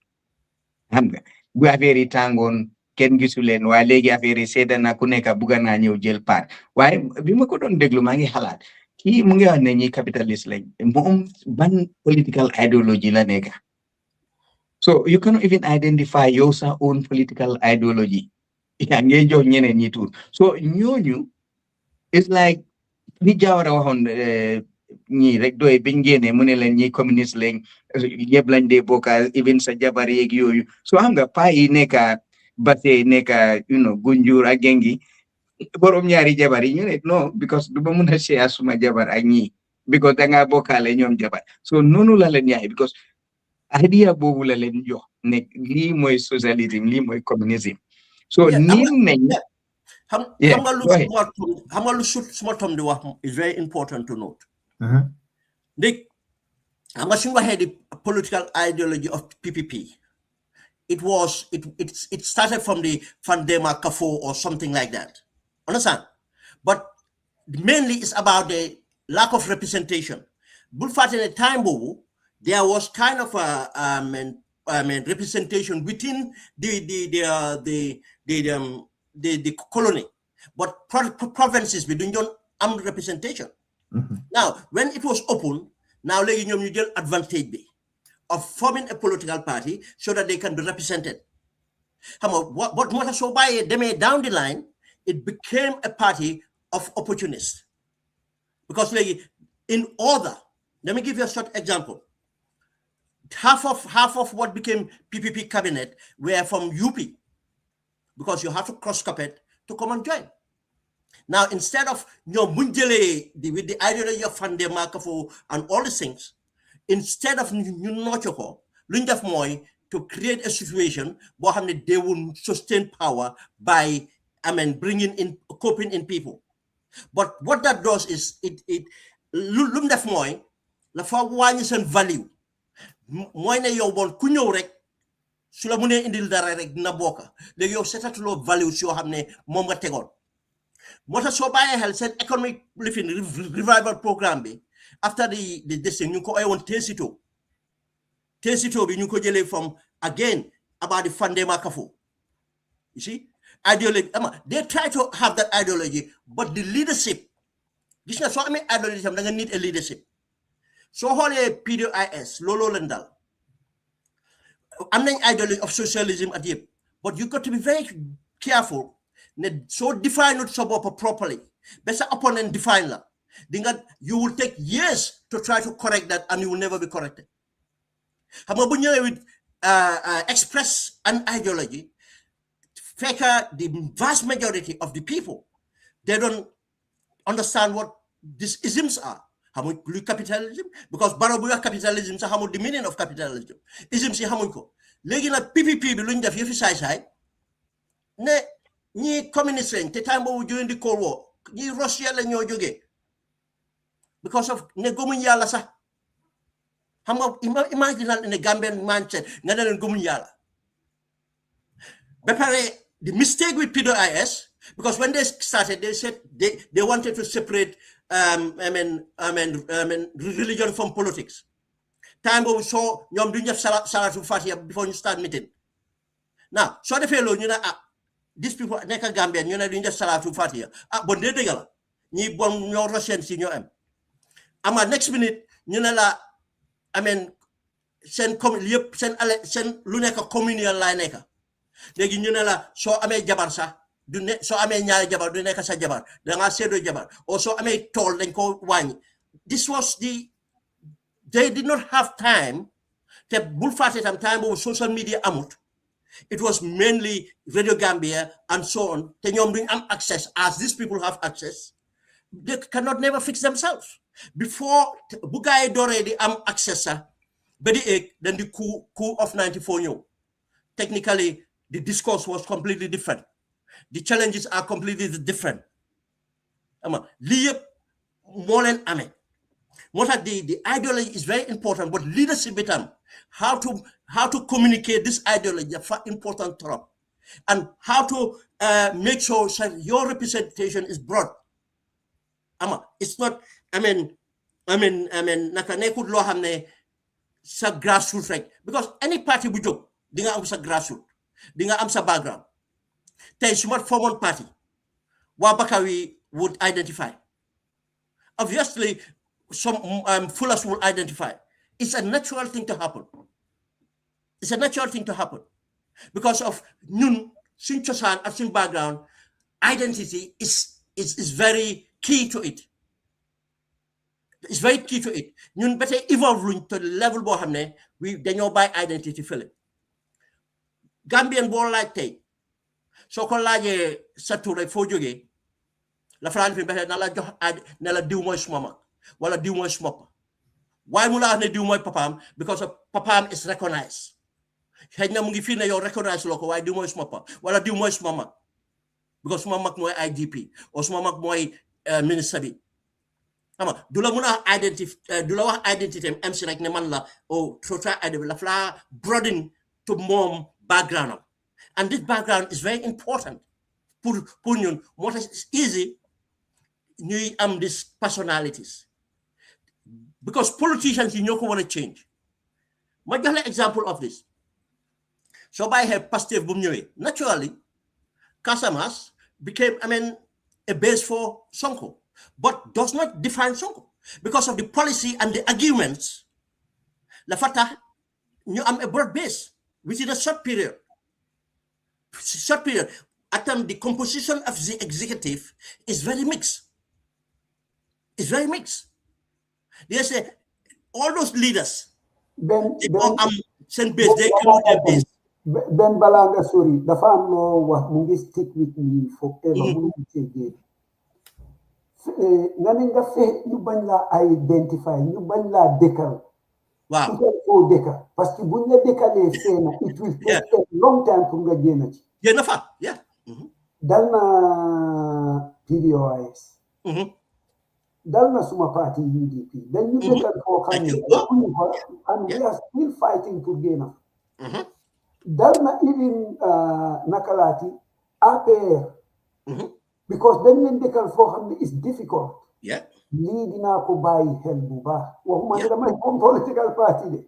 Xam nga bu affaire tangon ken gisulen wa legi affaire sedana ku nekk buga na ñew jël part. Waaye bima ko doon déglu maa ngi xalaat kii mu ngi wax ne ñi capitalist lañ moom ban political ideology la nekk. So you cannot even identify your own political ideology. So ñooñu it's like ni Jawara waxoon ñii rek doy biñ génnee mu ne leen ñi communiste lañ ñëpp lañ dee bokka even sa jabar yeeg yooyu so xam nga pa yi nekka base nekka gunjur ak gengi borom ñaari jabar yi ñu ne non because du ma mun a share suma jabar ak ñii because danga bokkaale ñoom jabar so noonu la leen yaay because idea boobu la leen jox ne lii mooy socialisme lii mooy communisme so nii nañ xam nga lu suma tom di wax is very important to note ndég xam nga suñu waxee di political ideology of PPP it started from the Fandema Kafo or something like that, understand, but mainly it's about the lack of representation. Bul fàtte ne time boobu there was kind of a representation within the colony, but provinces we don't have representation. Now, when it was open, now you get advantage of forming a political party so that they can be represented. What so by them down the line, it became a party of opportunists. Because in order, let me give you a short example. Half of what became PPP cabinet were from UP, because you have to cross carpet to come and join. Now, instead of with the ideology of Fande Makafo and all these things, instead of to create a situation where they will sustain power by bringing in coping in people. But what that does is it la fa wañi sen value moy ne yow bon ku ñew rek su la mëne indil dara rek dina bokka légui yow sétatulo value ci yo xamné mom nga tégon mota so baye hel sen economic living revival programme bi after the thing ñu ko ay won tesito bi ñu ko jëlé from again about the Fandema Kafo, you see ideology they try to have that ideology but the leadership gis nga so amé ideology tam da nga need a leadership. So holé PDIS lolo lendal am nañ ideology of socialism at yep, but you got to be very careful so define it properly. Better opponent define that. You will take years to try to correct that and you will never be corrected. With express an ideology, the vast majority of the people, they don't understand what these isms are. Capitalism, because barabuya capitalism sa the meaning of capitalism. Ism si hamun ko. Legi na PPP bi luñ def yefi say ne ñi communist lañ te time boobu during the Cold War ñi Russia la ñoo jógee because of ne gëmuñ yàlla sax xam nga imaginal ne Gambian mindset nga ne leen gëmuñ yàlla The mistake with PWIS, because when they started, they said they wanted to separate religion from politics. Time we saw ñom duñ def salatu fatiha before you start meeting. Now, so the fellow you know these people neka Gambia ñu ne duñ def salatu fatiha. Bon de degal ñi bon ñoo rosen ci ñoo am. Ama next minute ñu ne la sen lu nekk communal lay nekk. Léegi ñu ne la soo amee jabar sax du ne soo amee ñaari jabar du nekk sa jabar da nga séddoo jabar o soo amee tool dañ ko wàññi. This was they did not have time te bul fàtte tam time boobu social media amut. It was mainly Radio Gambia and so on te ñoom duñ am access as these people have access. They cannot never fix themselves. Before bu gaay dooree di am access sax ba di egg then the coup of 94 ñëw. Technically the discourse was completely different. The challenges are completely different. Lii yëpp moo leen amee. Moo tax the ideology is very important, but leadership bitam how to communicate this ideology is important trop, and how to make sure that your representation is broad. It's not. Naka nekkul loo xam ne sa grassroots rek, because any party bu jóg di nga am sa grassroots, di nga am sa background. Tey su ma formoon party waa Bakawi would identify. Obviously, some Fullers will identify. It's a natural thing to happen. It's a natural thing to happen because of ñun suñ cosaan ak suñ background. Identity is very key to it. It's very key to it. Ñun ba tey evolve luñ to level boo xam ne dañoo bàyyi identity fële. Gambian boo laaj tey soo ko laajee sa tur rek foo jógee la France fi na la jox ne la diw mooy suma mag wala diw mooy suma papa waaye mu la wax ne diw mooy papaam because of papaam is recognized. Xëy na mu ngi fii ne yow recognize loo ko waaye diw mooy suma papa wala diw mooy suma mag because suma mag mooy IGP o suma mag mooy ministre bi. Du la mun a du la wax identité am si rek ne man la total identity la fa broaden to mom background. And this background is very important. Pour ñun moo tax it's easy ñuy am these personalities because politicians yi ñoo ko want to change. Ma jox la example of this. So by her Pastef bu mu ñëwee naturally Casamance became a base for Sonko, but does not define Sonko because of the policy and the arguments. La fa tax ñu am a broad base within a short period. The composition of the executive is very mixed. It's very mixed. They say all those leaders, send base, they cannot their base. Ben Balanga, sorry, the farm law was stick with me forever. Naninga fe ñu bañ la identify ñu bañ la décal. Wow. Parce que buñ la décalé féna it will take a long time pour nga génn ci. Génn fa, yeah. Dal na PDOIS. Dal na suma parti UDP. Then you décal fo xam and we are still fighting pour génn. Dal na even nakalati APR. Because then leen décal fo xam is difficult. Yeah. Lii dinaa ko bàyyi xel bu baax waxuma ne damay comme political party de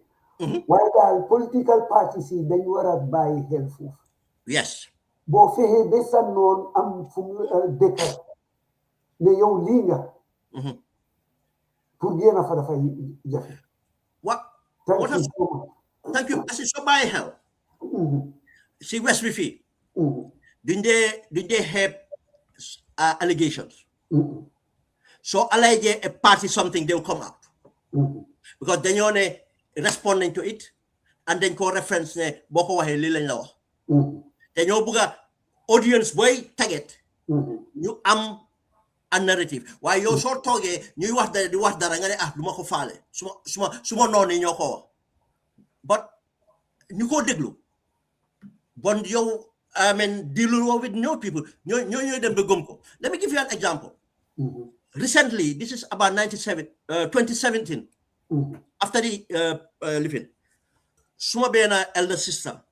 waaye daal political party si dañ war a bàyyi xel foofu. Yes. boo fexee ba sa noon am fu mu dëkka ne yow lii nga pour génn fa dafay jafe. Thank you. Asi soo bàyyi xel si West bi fii duñ dee xeeb allegations. So allege a party something, they'll come out. Because then you're responding to it and then co reference ne boko wahe lila law. Then you buga audience boy target. You am a narrative. Why you so toge you was the rangane lumako fale. Suma no ni nyoko. But you go deglu. But you dealing with new people. You them begumko. Let me give you an example. Recently, this is about 2017, after the living, Suma Bena elder sister,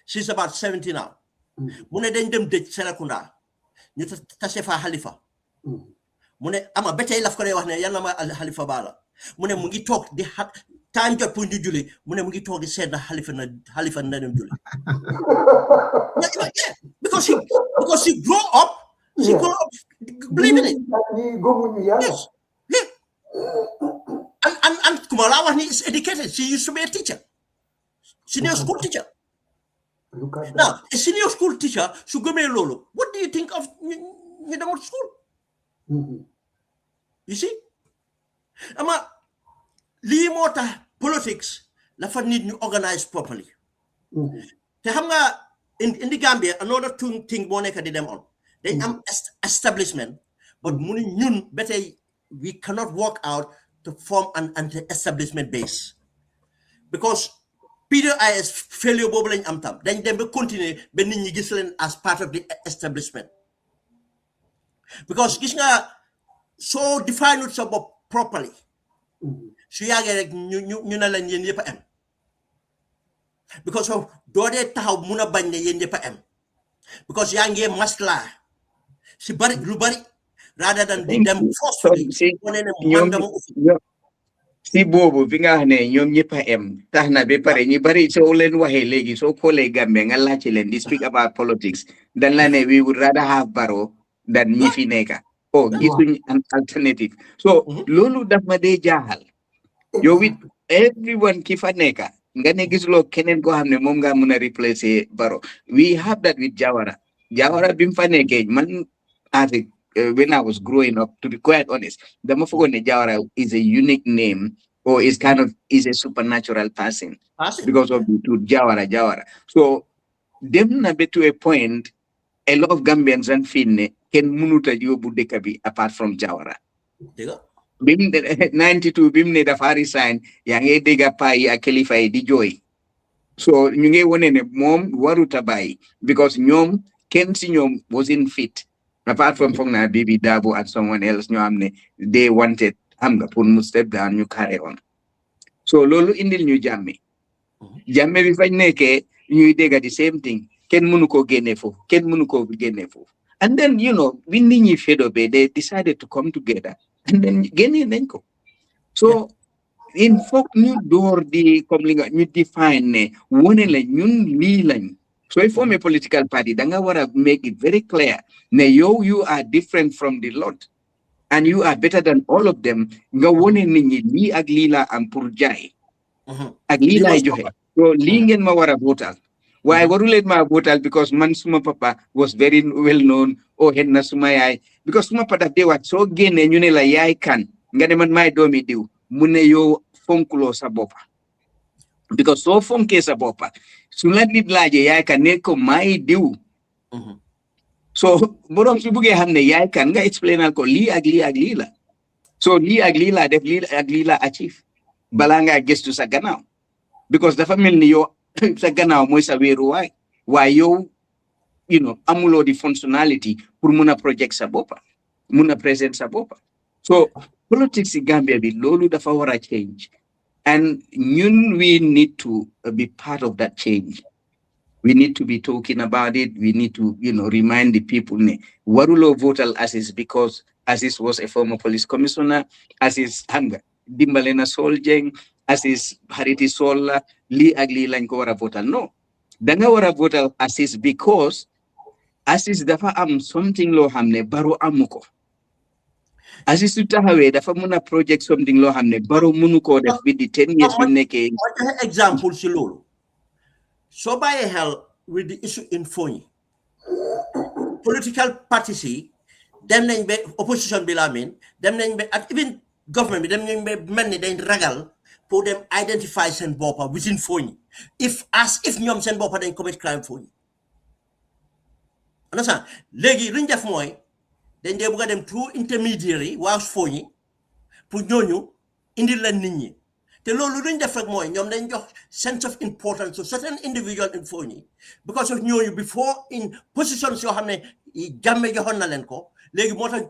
she's about 70 now. Mune dañ dem dëj Serekunda ñu tase fa Halifa mune ama betay laf ko lay wax ne yalla ma Halifa bala mune mu ngi tok di time jot pour ñu julli mune mu ngi tok di seet na Halifa na dem julli. Yeah, because she grew up believing it. Yes. Yeah. And Kumala is educated. She used to be a teacher. Senior school teacher. Now, a senior school teacher should go me lolo. What do you think of Nidamot school? You see? Ama limota politics la fa need ñu organize properly. Te xam nga in the Gambia another thing mo nekk di dem on. They am establishment, but muni ñun betay we cannot work out to form an anti-establishment base. Because PDIS failure bobu lañ am tam dañ dem ba continuer ba nit ñi gis leen as part of the establishment. Because gis nga so define sa bopp properly su yàggee rek ñu na lañ yéen yëpp a am because of doo dee taxaw mun a bañ ne yéen yëpp a am because yaa ngi masla si bari lu bari rather than di dem forcefully si boobu fi nga xam ne ñoom ñëpp a am tax na ba pare ñu bari soo leen waxee léegi soo xoolee Gambia nga laajte leen di speak about politics dan la ne we would rather have Barrow than ñi fi nekka oh gisuñ an alternative so loolu daf ma dee jaaxal yow it everyone ki fa nekka nga ne gisuloo keneen koo xam ne moom nga mun a replace Barrow we have that with Jawara bi mu fa nekkee man when I was growing up, to be quite honest, the Mofogone Jawara is a unique name or is a supernatural person because of the two Jawara. So them na be to a point, a lot of Gambians and Finne can munuta yobu dekabi apart from Jawara. Bim 92 bim da fari sign yang e dega pai a kelifa e di joy. So ñu ngi wone ne mom waruta bay because ñom ken si ñom wasn't fit. Apart from Fogna, Baby Dabo and someone else, they wanted Amga Pun step down, you carry on. So Lolo in the new Jamme. Jamme if I neke, you dig the same thing. Ken Munuko Genefo, Ken Munuko Genefo. And then, winning if they decided to come together. And then Geni Nenko. So in folk new door the coming new define one new leland. So if form a political party, then I want to make it very clear. You are different from the lot. And you are better than all of them. Nga wone ninyi li aglila and purjai. Aglila johe. So lingen mawara votal. Why warulet ma votal because man suma papa was very well known. Oh henna suma yai. Because suma papa de wat so gene nyune la yai kan. Nga de man mai domi diu. Mune yo fonkulo sa bopa. Because so fonke sa bopa. Sulat laje yai kan neko mai diu. So borom su buge hamne yai kan nga explain ko li aglila. So li aglila def li aglila achieve. Balanga gestu sa gannaaw. Because dafa melni yo sa gannaaw moy sa wéru way. Why yo amulo di functionality pour muna project sa bopa. Muna present sa bopa. So politics in Gambia bi lolu dafa wara change. And we need to be part of that change. We need to be talking about it. We need to, remind the people. Warulo votal Aziz because Aziz was a former police commissioner. Aziz Hanga, Dimbalena Soljeng, Aziz Hariti Sola, Li Agli Lanko wara votal. No. Danga wara votal Aziz because Aziz dafa am something lo hamne baro amuko. Aziz Utahawe dafa muna project something lo hamne baro munuko def with the 10 years we neke. Example si lolo. So by hell with the issue in Fonyi, political parties, them nañ be opposition bilamin, them nañ be at even government, them nañ be many they ragal for them identify sen bopa within Fonyi. If ñom sen bopa dañ commit crime Fonyi. Understand? Legi luñ def moy dañ dé bëgg dem through intermediary wa Fonyi pour ñoñu indi la nit ñi. Te loolu luñ def rek mooy ñoom dañ jox sense of importance to certain individual in Fonyi because of ñooñu before in positions yoo xam ne Jammeh joxoon na leen ko léegi moo tax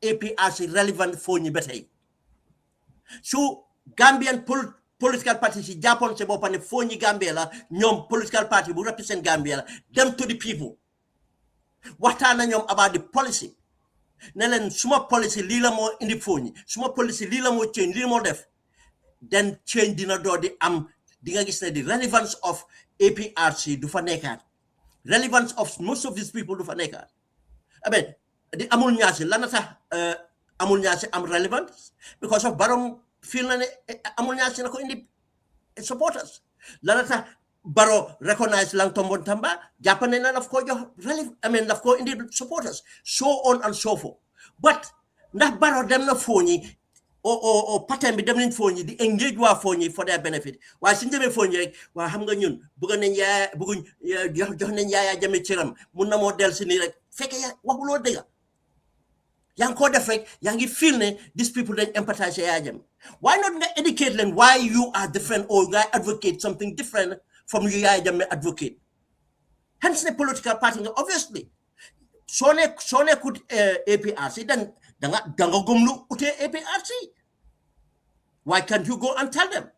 APRC relevant Fonyi ba tey so Gambian political party si Japan se bopane foñi Gambia la ñom political party bu represent Gambia la them to the people waxtana ñom about the policy ne len suma policy li la mo indi foñi suma policy li la mo change li mo def then change dina do di am di nga gis ne the relevance of APRC du fa nekkat relevance of most of these people du fa nekkat abe di amul ñaasi lana tax amul ñaasi am relevance because of Barom feel na ne amul ñaasi na ko indi supporters lana tax Baro recognize lang tombon tamba Japan na daf ko jox daf ko indi supporters so on and so forth but ndax Baro dem na foñi o pattern bi dem nañ foñi di engage wa foñi for their benefit waaye suñu demee foñi rek waa xam nga ñun bëgg nañ jox nañ Yaaya Jammeh ciram mun na moo del si nii rek fekk yaa waxuloo dëgg yaa ngi ko def rek yaa ngi feel ne these people dañ empathize Yaaya Jammeh why not nga educate leen why you are different or nga advocate something different from you Yaaya Jammeh advocate hence the political party nga obviously soo ne could APRC then danga gomlu ute APRC why can't you go and tell them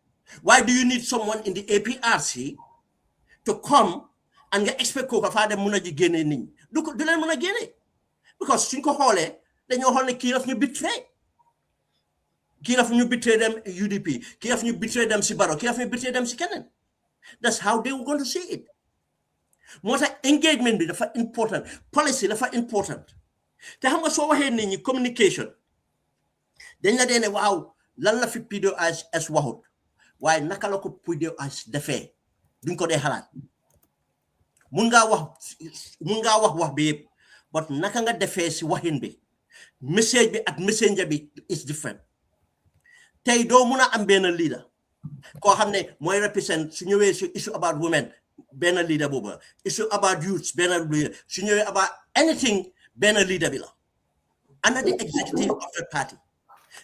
why do you need someone in the APRC to come and nga expect ko fa dem muna ji gene nit du leen muna gene because suñ ko xoolee dañoo xool ne kii daf ñu betray dem UDP kii daf ñu betray dem si Barrow kii daf ñu betray dem si keneen that's how they were going to see it moo tax engagement bi dafa important policy dafa important te xam nga soo waxee nit ñi communication dañ la dee ne waaw lan la fi PDOIS waxut waaye naka la ko PDOIS defee duñ ko dee xalaat mun ngaa wax bi yëpp but naka nga defee si waxin bi message bi ak messenger bi is different tey doo mun a am benn leader koo xam ne mooy represent su ñëwee si issue about women benn leader boobu issue about youths benn leader su ñëwee about anything benn leader bi la ana the executive of the party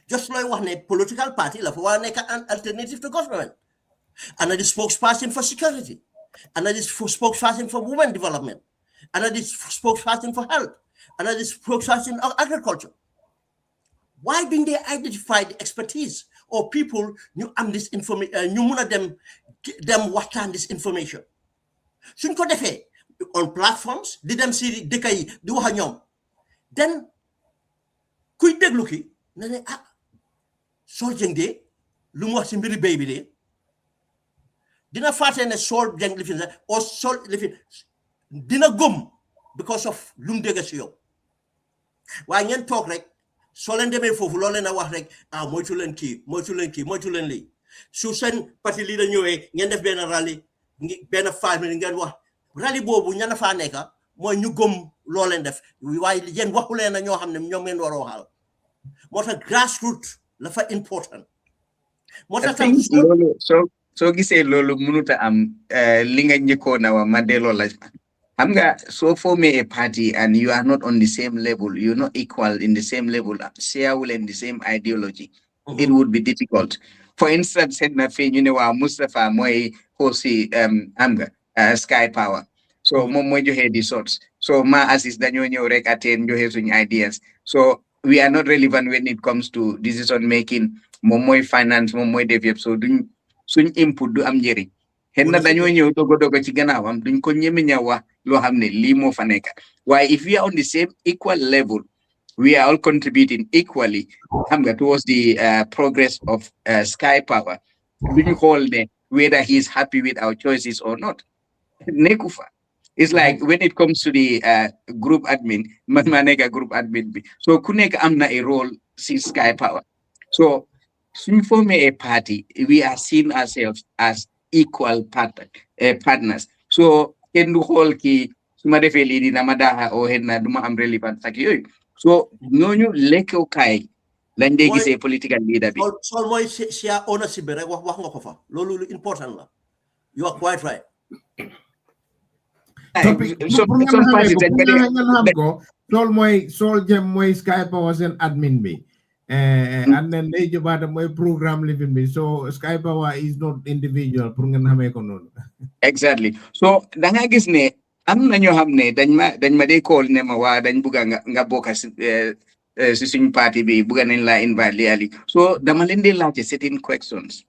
just looy wax ne political party la fa war a nekk an alternative to government ana the spokesperson for security ana the spokesperson for women development ana the spokesperson for health ana the spokesperson of agriculture why didn't they identify the expertise or people ñu am this information ñu mun a dem waxtaan this information suñ ko defee on platforms di dem si dëkk yi di wax a ñoom then kuy déglu ki na ne Sol Jeng de lu mu wax si mbiri béy bi de dina fàtte ne Sol Jeng li fi o Sol li fi dina gëm because of lu mu dégg si yow waaye ngeen toog rek soo leen demee foofu loolu leen a wax rek moytu leen lii su seen parti lii da ñëwee ngeen def benn rally benn 5 minutes ngeen wax rally boobu ña na faa nekk mooy ñu gëm loo leen def waaye yéen waxu leen na ñoo xam ne ñoom ngeen war a waxal moo tax grassroots la fa important moo tax tam loolu soo gisee loolu mënut a am li nga njëkkoon a wax ma delloo la xam nga soo formé a party and you are not on the same level you're not equal in the same level share in the same ideology it would be difficult for instance said na fi ñu ne waa Mustapha mooy aussi am nga Sky Power so moom mooy joxe di sorts so ma assist dañoo ñëw rek atteindre joxe suñu ideas so we are not relevant when it comes to decision making moom mooy finance moom mooy def yëpp so suñ input du am njëriñ xëy na dañoo ñëw dogo ci gannaawam duñ ko ñeme ña wax loo xam ne lii moo fa nekk waaye if we are on the same equal level we are all contributing equally xam nga towards the progress of Sky Power duñ xool ne whether he is happy with our choices or not nekku fa it's like when it comes to the group admin man maa nekk group admin bi so ku nekk am na a role si Sky Power so suñ formé a party we are seeing ourselves as equal partners so kenn du xool ki su ma defee lii dina ma daaxa o xëy na du ma am relevance ak yooyu so ñooñu lekkukaay lañ dee gisee political leader bi sol mooy share ownership bi rek wax nga ko fa loolu lu important la you are quite right Sol Jeng mooy Sky Power seen admin bi and then they jobata mooy programme living bi so Sky Power is not individual pour ngeen xamee ko noonu exactly so da nga gis ne am na ñoo xam ne dañ ma dee call ne ma waa dañ bugga nga bokk si suñu parti bi bugga nañ laa invite li so dama leen di laajte certain questions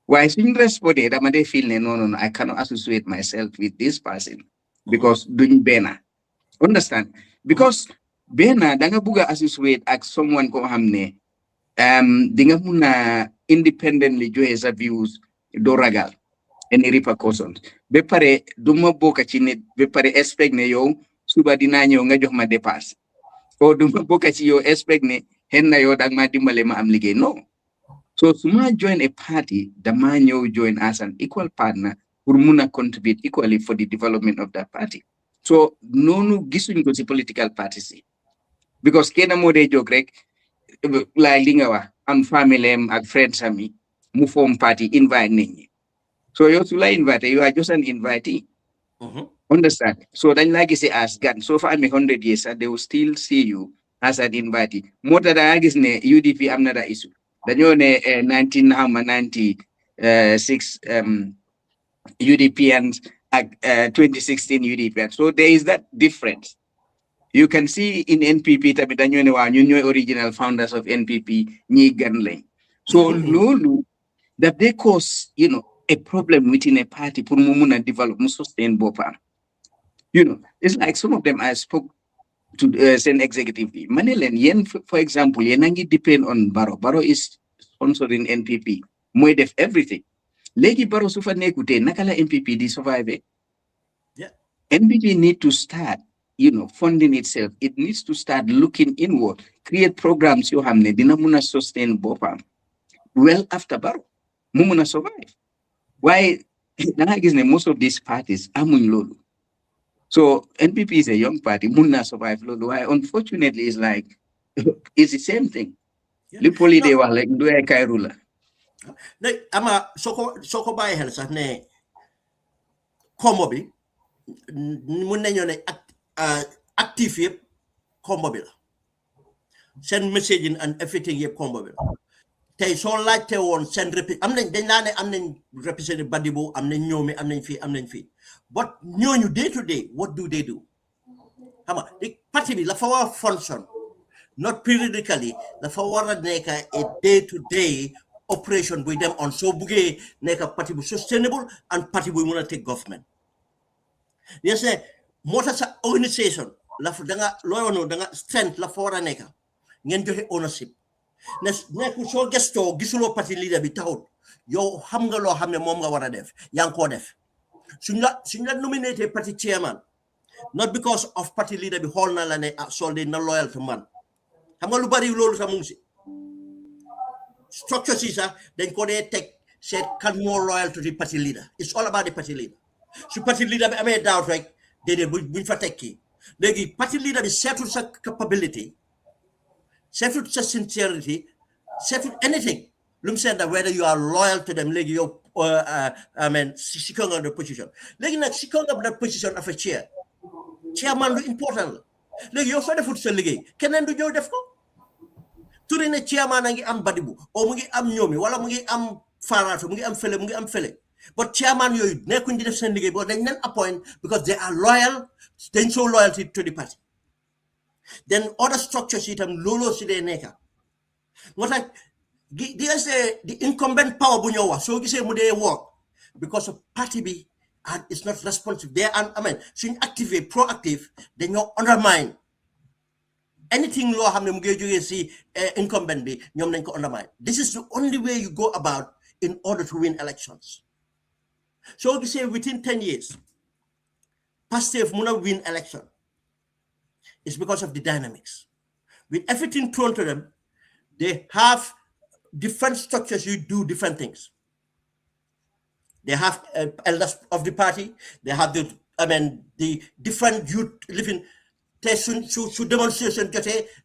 Why suñ respondé dama dee feel ne no, I cannot associate myself with this person because duñ benn. Understand? Because benn da nga bugg a associate ak someone ko xam ne di nga mun a independently joxe sa views doo ragal any repercussions ba pare du ma bokk ci nit ba pare expect ne yow suba dinaa ñëw nga jox ma dépasse o du ma bokk ci yow expect ne xen na yow dag ma dimbale ma am liggéey non so su ma join a party dama ñëw join as an equal partner pour mun a contribute equally for the development of that party so noonu gisuñ ko ci political parties yi because kenn moo dee jóg rek like li nga wax am family am ak friends am yi mu form party invite nit ñi so yow su la invite you are just an invitee understand so dañ laa gisee as gan soo fa amee 100 years they will still see you as an invitee moo tax da nga gis ne UDP am na da issue dañoo ne 1996 UDPians ak 2016 UDPians so there is that difference. You can see in NPP tamit dañoo ne waa ñun ñooy original founders of NPP ñi gan lañ so loolu that they cause a problem within a party pour mu mun a develop mu sustain boppam it's like some of them I spoke to seen executive bi ma ne leen yéen for example yéen a ngi depend on Barrow is sponsoring NPP mooy def everything léegi Barrow su fa nekkutee naka la NPP di survive NPP need to start funding itself. It needs to start looking inward, create programs you have dina muna sustain bopam well after Barrow. Mumuna survive. Why most of these parties amuñ lolu. So NPP is a young party, muna survive lolu. Why unfortunately it's like it's the same thing. Lipoli they were like do ay kairula. Ama soko baye hel sax ne combo bi mun nañu ne active yëpp combo bi la seen messaging and everything yëpp combo bi la tey soo laajte woon seen am nañ dañ laa ne am nañ representative Badibo am nañ ñoomi am nañ fii but ñooñu day to day what do they do xam nga parti bi la fa war a function not periodically la fa war a nekk a day to day operation buy dem on soo buggee nekk parti bu sustainable and parti buy mën a take government yes moo tax sa organisation la fa danga looyoonoo danga strength la fa war a nekk ngeen joxe ownership nekku soo gestoo gisuloo parti leader bi taxut yow xam nga loo xam ne moom nga war a def yaa ngi koo def suñ la nominaté parti chairman not because of party leader bi xool na la ne solde na loyal to man xam nga lu bari loolu sax mu ngi si structure si sax dañ ko dee teg seet kan more loyal to the party leader it's all about the party leader su party leader bi amee doubt rek déedéet buñ fa tekki léegi party leader bi seetul sa capability seetul sa sincerity seetul anything lu mu seet that whether you are loyal to them léegi yow secure nga the position léegi nag secure nga that position of a chairman lu important la léegi yow soo defut sa liggéey keneen du ñëw def ko turi ne chairman a ngi am Badibu o mu ngi am ñoomi wala mu ngi am Farato mu ngi am fële but chairman yooyu nekkuñ di def seen liggéey boo dañ leen appoint because they are loyal dañ show loyalty to the party then other structures itam looloo si dee nekka moo tax the incumbent power bu ñoo wax soo gisee mu dee work because of party bi and it's not responsive they are suñ active proactive dañoo undermine anything loo xam ne mu ngi jógee si incumbent bi ñoom nañ ko undermine this is the only way you go about in order to win elections so gisee within 10 years Pastef mun a win election is because of the dynamics with everything thrown to them they have different structures you do different things they have elders of the party they have the different youth living to demonstration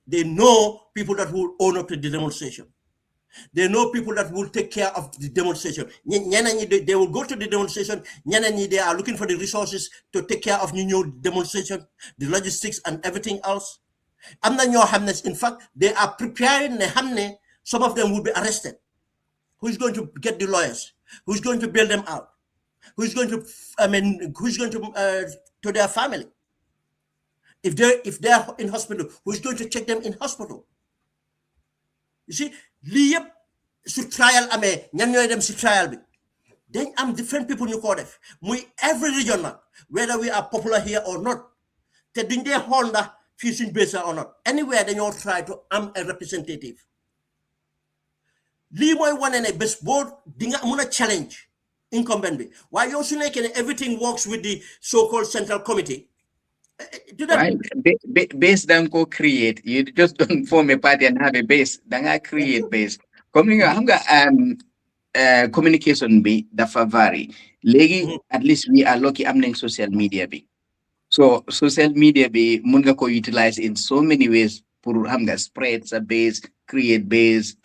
they know people that will own up to the demonstration they know people that will take care of the demonstration they will go to the demonstration they are looking for the resources to take care of new demonstration the logistics and everything else in fact they are preparing some of them will be arrested who's going to get the lawyers who's going to bail them out who's going to to their family if they're in hospital who's going to check them in hospital you see li yep su trial amé ñan ñoy dem ci trial bi Then I'm different people you call def. We every region, whether we are popular here or not. Te duñ dee xool ndax fii suñ base or not. Anywhere they all try to am a representative. Lii mooy wane ne bés boo di nga mun a challenge incumbent bi. Waaye yow su nekkee ne everything works with the so-called central committee. Right. Base don't go create. You just don't form a party and have a base. Don't create base. Communication be dafa vary. Legi at least we are lucky among social media be. So social media be munga ko utilize in so many ways for hamga spreads a base, create base,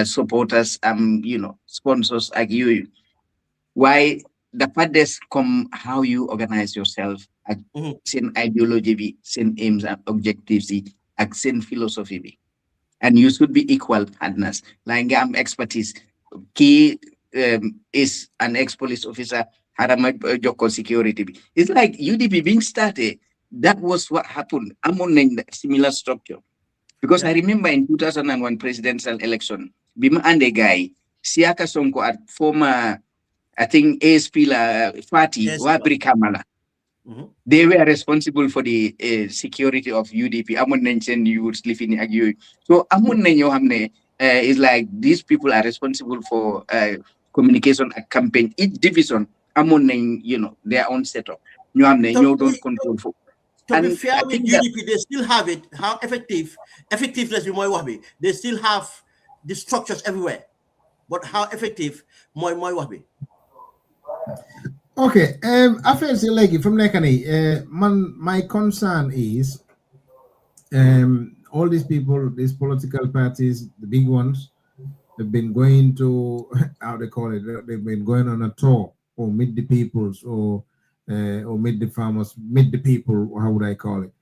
supporters, sponsors like you. Why the parties come how you organize yourself, same ideology be, same aims and objectives, same philosophy be. And you should be equal partners. Like expertise. Key is an ex-police officer, Harama Joko security. It's like UDP being started. That was what happened. I'm on a similar structure. Because I remember in 2001 presidential election, Bima and a guy, Siaka Sonko at former, I think ASP Fati, Wabri Kamala. They were responsible for the security of UDP. Amon mentioned you would sleep in Agu. So Amon Nenyo Hamne is like these people are responsible for communication campaign. Each division, Amon their own setup. You Hamne, you don't control for. To be fair with UDP, they still have it. How effectiveness with Moy they still have the structures everywhere. But how effective Moy Wabi? Okay, I feel like from Nekani, my concern is all these people, these political parties, the big ones, have been going to how they call it, they've been going on a tour or meet the peoples or meet the farmers, meet the people, how would I call it?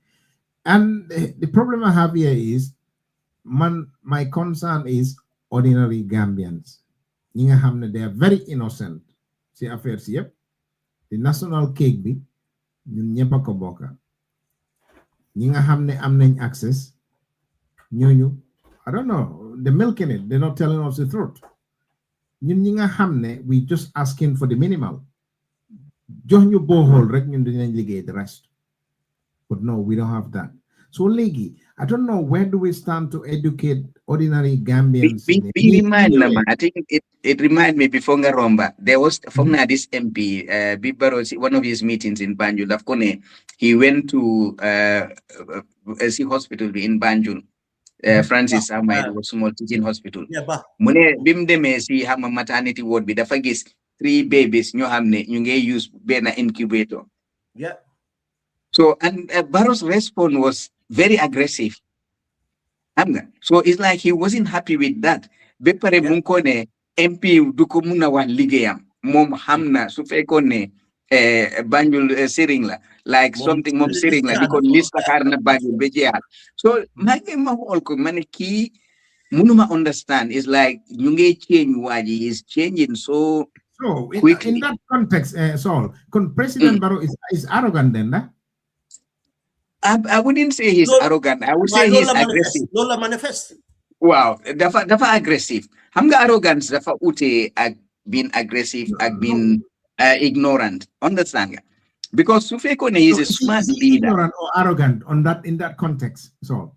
And the problem I have here is my concern is ordinary Gambians. They are very innocent. See affairs, yep. The national cake bi ñun ñepp ko bokka ñi nga xamne am nañ access ñoñu I don't know they're milking it, they're not telling us the truth. ñun ñi nga xamne we just asking for the minimal jox ñu bohol rek ñun dinañ liggéey the rest, but no, we don't have that. So legi I don't know where do we stand to educate ordinary Gambians. I think it reminded me before Romba. There was from this MP, Bibaro, one of his meetings in Banjul. He went to see hospital in Banjul. Francis Amai was small teaching hospital. Mune bimdeme si hama maternity ward bi dafa gis 3 babies ñu xamne ñu ngay use bena incubator. Yeah. So and Barrow's response was very aggressive. So it's like he wasn't happy with that. Bepare munkone MP duko muna wan ligeyam mom hamna su fekone Banjul sering la like something mom sering la diko list karna Banjul bejeal. So mage ma hol ko mane ki munuma understand is like ñu ngay change waji is changing so quickly. In that context, Saul, President Barrow is arrogant then, nah? I wouldn't say he's arrogant. I would say he's aggressive. Lola manifest. Wow, dafa aggressive. Hamga arrogance dafa ute being aggressive, being ignorant. Understand? Because Sufekone is a smart leader. Ignorant or arrogant on that in that context. So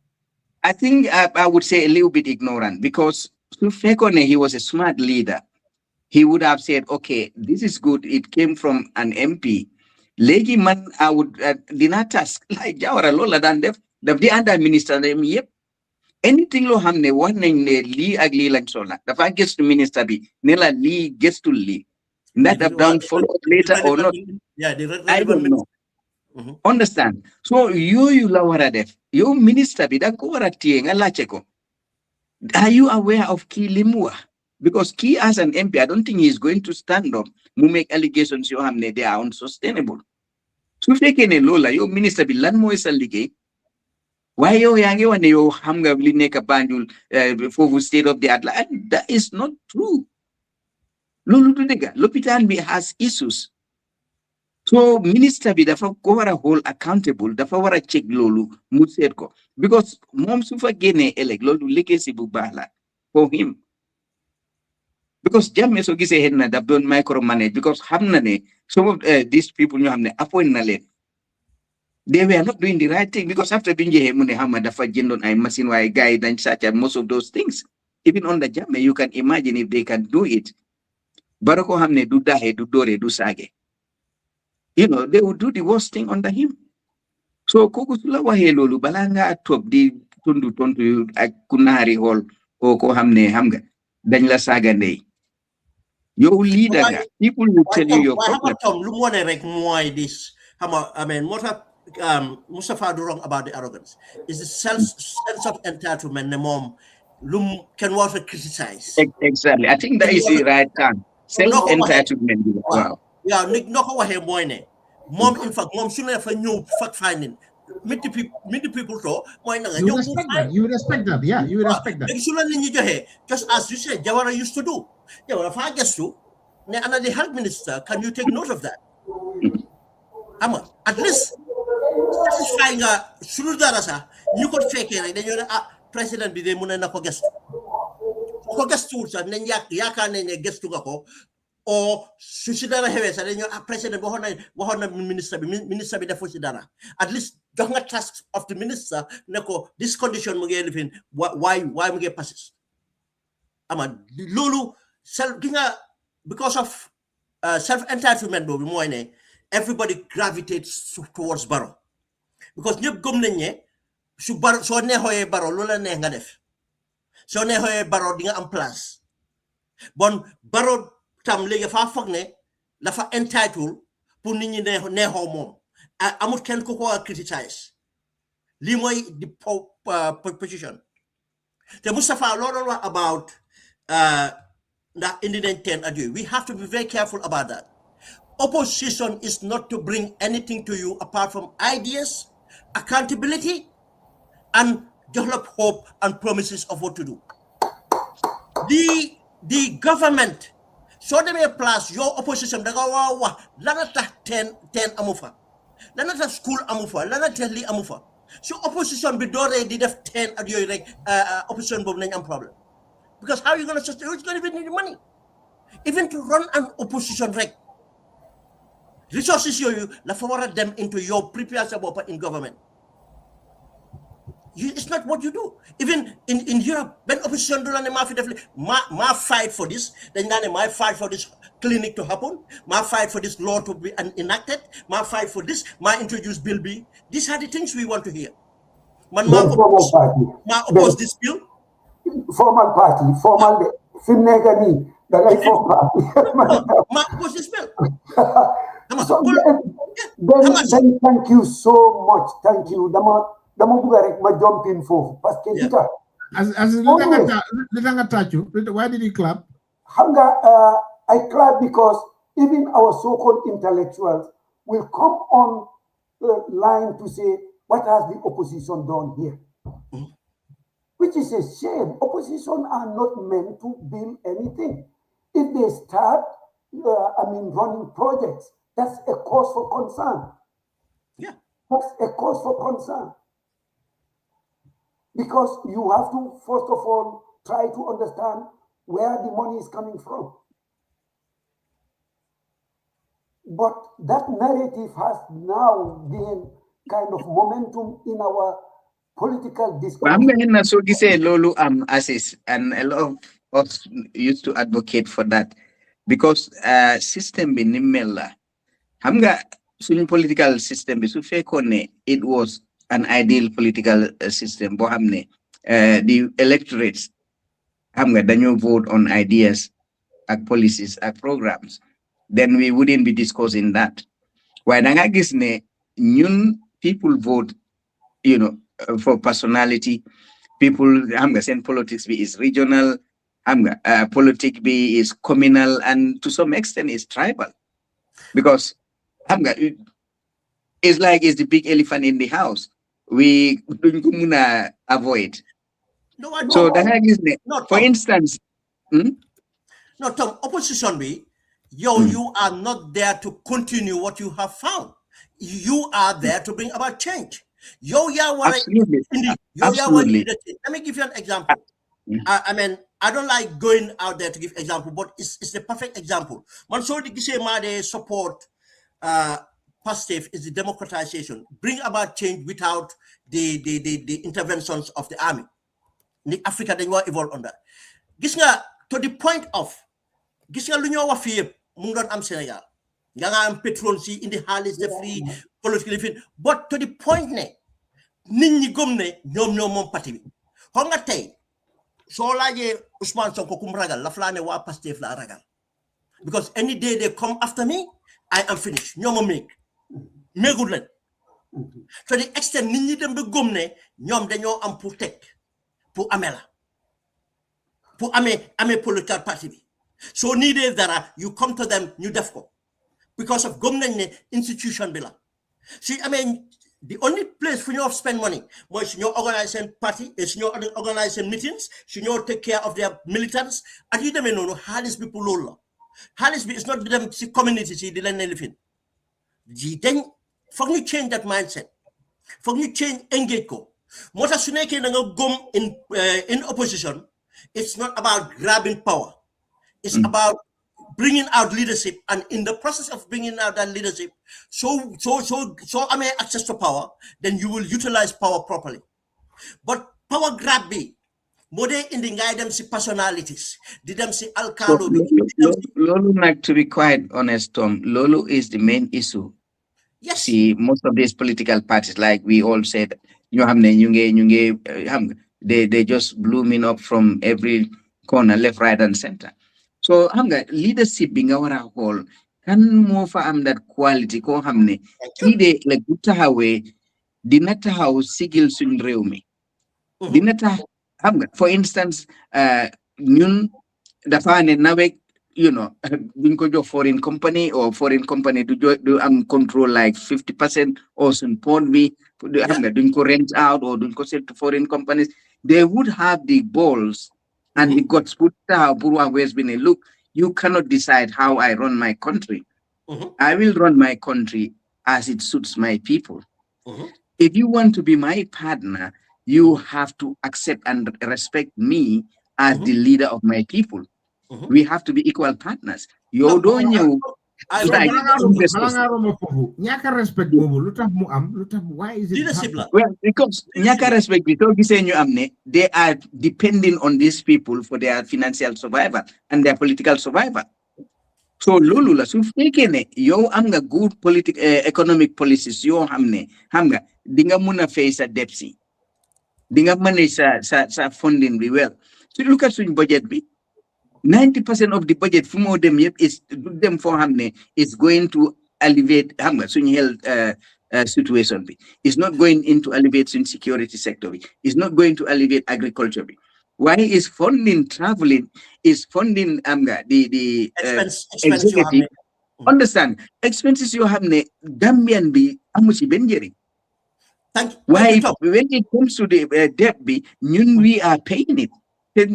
I think I would say a little bit ignorant because Sufekone, he was a smart leader. He would have said, okay, this is good. It came from an MP. Legi man, I would dina task like Jawara Lola dan def the under minister them yep. Anything lo hamne one ne li agli lang sola. The fact gets to minister be Nela li gets to li. That have done follow up later or not. Yeah, I don't know. Understand? So you lawara def. You minister be that go tieng ala cheko. Are you aware of Ki Limua? Because Ki as an MP, I don't think he's going to stand up. Mu make allegations you hamne they are unsustainable. So if they can lola, your minister be land mo is allegate. Why you yangi one you hamga will make a Banjul for state of the art? That is not true. Lulu Dega, Lopitan be has issues. So minister be the cover a whole accountable, the power check Lulu Mutserko. Because mom sufa gene elect Lulu legacy bubala for him. because Jammeh so gisee xëy na daf doon micromanage because xam na ne some of these people ñoo xam ne appoint na leen they were not doing the right thing because after bi njëxee mu ne xam nga dafa jëndoon ay machine waaye gars yi dañ sàcca most of those things even on the Jammeh you can imagine if they can do it bara ko xam ne du daaxee du dooree du saage you know they would do the worst thing under him so kooku su la waxee loolu balaa ngaa toog di tontu yu ak ku naari xool koo xam ne xam nga dañ la saaga ndey yow leader nga people will tell you your problem. Tom lu mu wone rek mooy this xam nga I mean moo tax Mustafa du wrong about the arrogance is the sense of entitlement ne moom lu can water criticize. Exactly, I think that is the right term. Self entitlement. Wow. Yeah, nit noo ko waxee mooy ne moom in fact moom su ne fa ñëw fact finding meet the people to mooy na nga ñëw you would expect that yeah you would expect that. léegi su la nit ñi joxee just as you said Jawara used to do Jawara faa gestu ne ana the health minister can you take note of that ama at least satisfy nga sulu dara sax ñu ko fekkee rek dañoo ne président bi de mu ne na ko gestu ko gestu sax nañ yaakaar nañ ne gestu nga ko o su si dara xewee sax dañoo président bi waxoon na ministre bi defu si dara at least jox nga task of the minister ne ko this condition mu ngi lifin why mu ngi passes ama loolu because of self entitlement boobu mooy ne everybody gravitates towards Barrow because ñëpp gëm nañ ne su Barrow soo neexooyee Barrow loolu la neex nga def soo neexooyee Barrow di nga am place bon Barrow tam léegi faa foog ne dafa entitled pour nit ñi neexoo moom amul kenn ku ko criticize lii mooy the position te Mustafa loo doon wax about ndax indi nañ 10 at yooyu we have to be very careful about that. Opposition is not to bring anything to you apart from ideas, accountability, and develop hope and promises of what to do. The government, so they may plus your opposition, they go, wow, lana ta 10 amufa, lana ta school amufa, lana ta li amufa. So opposition be dore did have 10 at your opposition bob problem. Because how are you going to sustain? Who's going to need money? Even to run an opposition reg. Resources you forward them into your previous in government. It's not what you do. Even in Europe, when opposition do my fight for this, then my fight for this clinic to happen, my fight for this law to be enacted, my fight for this, my introduce bill B. These are the things we want to hear. My oppose this bill. Formal party, formal Finegani, the life of party. My oppose this bill. So then thank you so much. Thank you. Dama buga ma jump in for parce que dita as why did you clap? Hanga I clap because even our so-called intellectuals will come on line to say what has the opposition done here, which is a shame. Opposition are not meant to build anything. If they start running projects, that's a cause for concern. Yeah, that's a cause for concern. Because you have to, first of all, try to understand where the money is coming from. But that narrative has now gained kind of momentum in our political discourse. So you say Lolu assist, and a lot of us used to advocate for that because system in Nimela, hamga suñu political system bi su fekkone it was an ideal political system bo xamne the electorates hamga dañu vote on ideas and policies and programs, then we wouldn't be discussing that. Why da nga gis ne ñun people vote, you know, for personality. People hamga sen politics be is regional, hamga politic be is communal, and to some extent is tribal, because it's like it's the big elephant in the house. We don't avoid. No, I so that is for instance. No, Tom, opposition be you are not there to continue what you have found. You are there to bring about change. Absolutely. Absolutely. Let me give you an example. I mean, I don't like going out there to give example, but it's the perfect example. Man, so the Gise support positive is the democratization, bring about change without the interventions of the army. In Africa, they want evolve on that. Gis nga to the point of gis nga lu ñoo wax fi yëpp mu ngi doon am Sénégal nga nga am pétrole si indi xaalis de free politically fin but to the point ne nit ñi gëm ne ñoom ñoo moom parti bi xam nga tey soo laajee Ousmane Sonko kum ragal laf laa ne waa Pastef laa ragal because any day they come after me I am finished ñoo ma méegul leen to the extent nit ñi dem ba gëm ne ñoom dañoo am pour teg pour amee la pour amee political party bi so needed that you come to them ñu def ko because of gëm nañ ne institution bi la see I mean the only place for you to spend money mooy su ñoo organize seen party su ñoo organize seen meetings su ñoo take care of their militants ak yu demee noonu xaalis bi pour loolu la xaalis bi is not dem si community si di leen ne lifin ji dañ foog ñu change that mindset foog ñu change engage ko moo tax su nekkee da nga gëm in opposition it's not about grabbing power it's about bringing out leadership, and in the process of bringing out that leadership, so I may access to power, then you will utilize power properly. But power grab be more in the guidance personalities, did them see Alcalo. Lolo, like to be quite honest, Tom, Lolo is the main issue. Yes. See, most of these political parties, like we all said, they just blooming up from every corner, left, right, and center. So leadership being our whole can move am that quality ko hamne ide like gutahawe dinata how sigil sun rewmi dinata for instance ñun dafa ne nawe duñ ko jox foreign company or foreign company do am control like 50% or sun port bi duñ ko rent out or duñ ko sell to foreign companies. They would have the balls and it got put out. Has been a look. You cannot decide how I run my country. I will run my country as it suits my people. If you want to be my partner, you have to accept and respect me as the leader of my people. We have to be equal partners. You don't know. Why is it well, because nyaka respect they are depending on these people for their financial survival and their political survival. So lulula so fekene yo amga good economic policies yo hamga dinga muna face a deficit dinga manage sa funding be well. So look at swing budget be 90% of the budget from them is them for hamne is going to alleviate hamga swing health situation. It's not going into alleviate insecurity sector. It's not going to alleviate agriculture. Why is funding traveling? Is funding the executive? Understand expenses you have ne Gambian be amusi benjeri. Why when it comes to the debt be we are paying it. Good.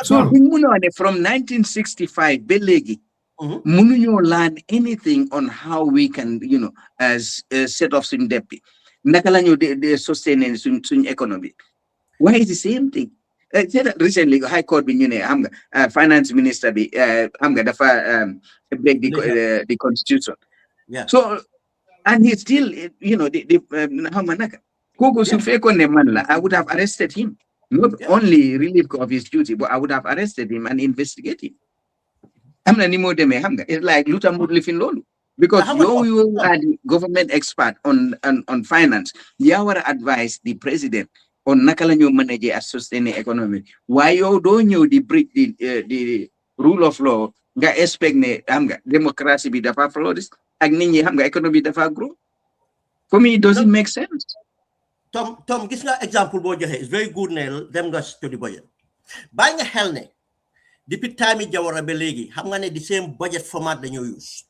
So from 1965 belegi. Mununyo learn anything on how we can, as set off some debt. Nakalanyo de sustain sun economy. Why is the same thing? Recently, High Court bin finance minister be break the constitution. Yeah. So and he still, I would have arrested him. Not only relief of his duty, but I would have arrested him and investigated him. It's like Luther Mudlifin Lolu. Because you are the government expert on finance. You would advise the president on Nakalanyo manage a sustaining economy. Why you don't know the rule of law? Ga expect ne democracy be dafa flourish. Agninye economy dafa grow. For me, it doesn't make sense. Tom, this example is very good. Nail them guys to the budget. Buying a helmet. Depuis time Jawara ba léegi xam nga ne the same budget format dañoo use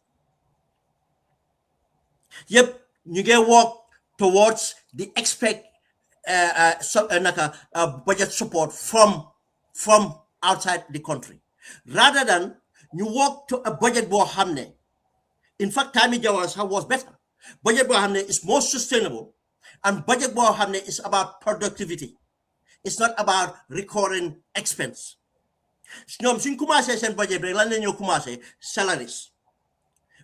yep ñu ngi work towards the expect budget support from outside the country rather than you work to a budget boo xam ne in fact time Jawara was better budget boo xam ne is more sustainable And budget boo xamne is about productivity. It's not about recurring expense. ñoom suñ commencé seen budget bi lan la ñoo commencé salaries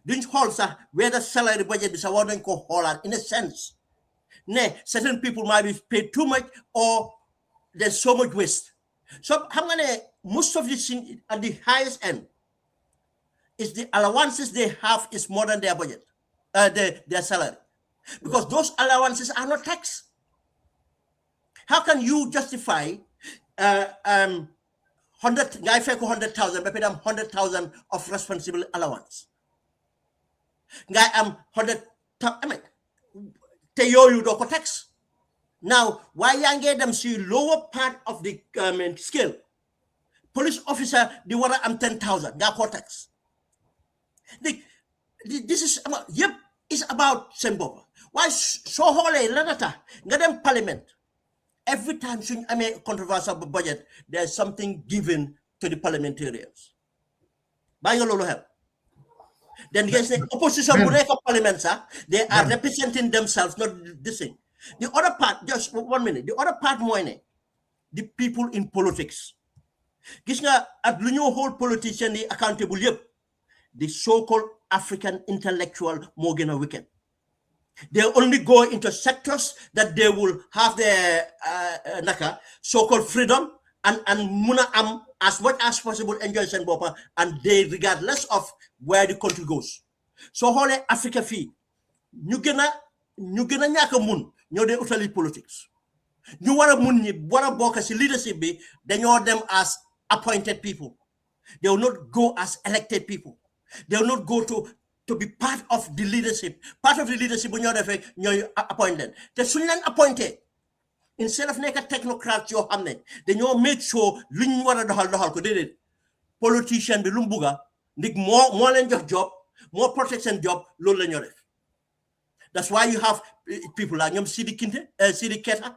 duñ xool sax whether salary budget bi sax war nañ ko xoolaat in a sense ne certain people might be paid too much or there's so much waste. So xam nga ne most of this at the highest end is the allowances they have is more than their budget, their salary, because those allowances are not taxed. How can you justify 100 guy fake 100,000 but pay them 100,000 of responsible allowance? Guy 100, I mean, te you do tax. Now, why you them see lower part of the scale? Police officer, the water 10,000, got tax. This is yep, it's about Sembo. Why so holy lanata? Get them parliament. Every time I make controversial budget, there's something given to the parliamentarians. By your little help. Then yes, the opposition parliament, sir, they are representing themselves, not this thing. The other part, just 1 minute, the other part more in the people in politics. Gis nga at lu ñu whole politician yi accountable yep, the so-called African intellectual more gën a wicked. They only go into sectors that they will have their so-called freedom and muna am as much as possible enjoy sen bopa, and they regardless of where the country goes. So whole Africa fee ñu gëna ñaka mun ñoo dé utali politics. Ñu wara mun ñi wara bokk ci leadership bi dañoo dem as appointed people. They will not go as elected people. They will not go to be part of the leadership. Part of the leadership when you're appointed. The Sunan appointed. Instead of making technocrats your hamne, then you make sure luñ wara doxal ko dedet. Politician bi lu mbuga ndik more than your job, more protection job loolu la ñoo def. That's why you have people like ñom Sidi Kinte, Sidi Keta.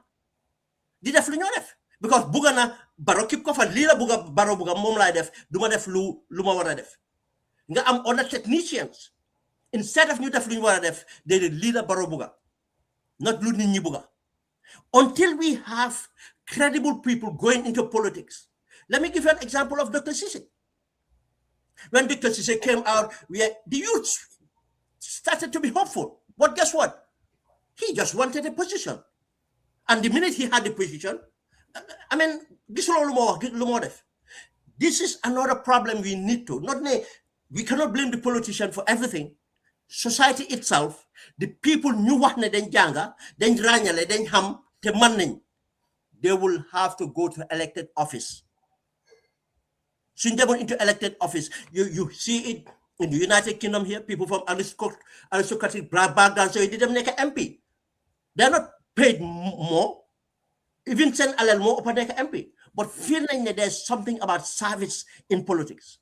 Di def lu ñoo def. Because buga na baro kip ko fa li la buga baro buga mom lay def duma def lu ma wara def. Nga am other technicians. Instead of ñu def lu ñu wara def, they lead a baro buga. Not lu nit ñi buga. Until we have credible people going into politics. Let me give you an example of Dr. Sise. When Dr. Sise came out, the youth started to be hopeful. But guess what? He just wanted a position. And the minute he had the position, I mean, this is another problem we need to. We cannot blame the politician for everything. Society itself, the people knew what ne den janga, den ranyale, den ham, te manning. They will have to go to elected office. Soon they go into elected office. You see it in the United Kingdom here, people from aristocratic background, so you didn't make an MP. They're not paid more. Even send a little more upon the MP. But feeling that there's something about service in politics.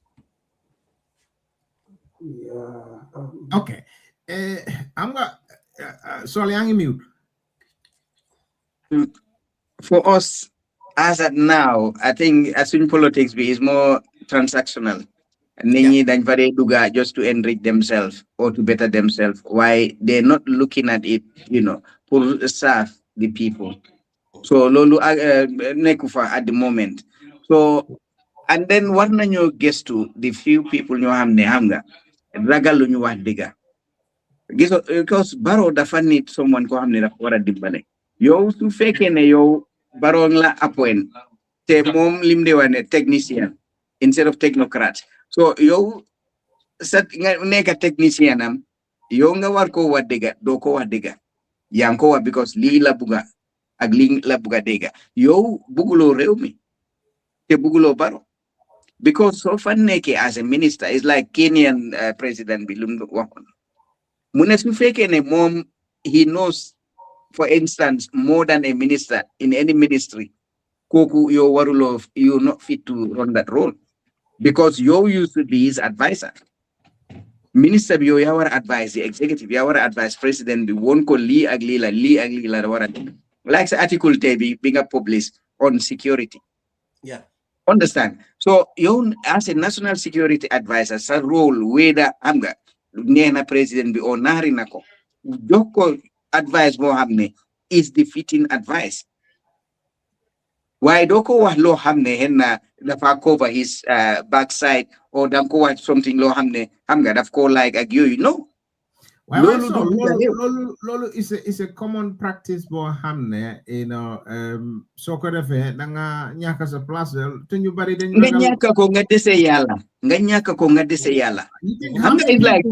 Yeah. Okay. I'm going sorry, I'm mute. For us, as at now, I think as in politics is more transactional. Nini dan vare duga just to enrich themselves or to better themselves. Why they're not looking at it, to serve the people. So lolu nekufa at the moment. So and then what nanyo gets to the few people nyo hamne hamga ragal lu ñu wax diga. Because baro dafa need someone ko hamne dafa wara dimbale. Yow su fekkee ne yow baro la appoint te mom lim de wane technician instead of technocrat. So yow sat nga nekk technician am yow nga war ko wax diga do ko wax diga. Yang ko wax because li la buga ak li la buga diga. Yow bugulo rew mi te bugulo baro. Because so far neke as a minister is like Kenyan president Bilum Wakon. Munesu feke ne mom he knows, for instance, more than a minister in any ministry. Koku yo warulo you're not fit to run that role. Because you used to be his advisor. Minister yo yawara advise the executive, yawara advise president be won't call Li Aglila warad. Like the article be being published on security. Yeah. Understand? So you as a national security advisor, sa role whether amga nena president be or nari nako. Joko advise mo hamne is the fitting advice. Why doko wa lo hamne henna dafa cover his backside or danko watch something lo hamne hamga daf ko like you know. Why Lolo so? du buga rew. Lolo is a common practice bo hamne, you know, so ko defé da nga ñaka sa place te ñu bari dañ Nga ñaka ko nga dese yalla. Nga ñaka ko nga dese yalla. How many Hamga is like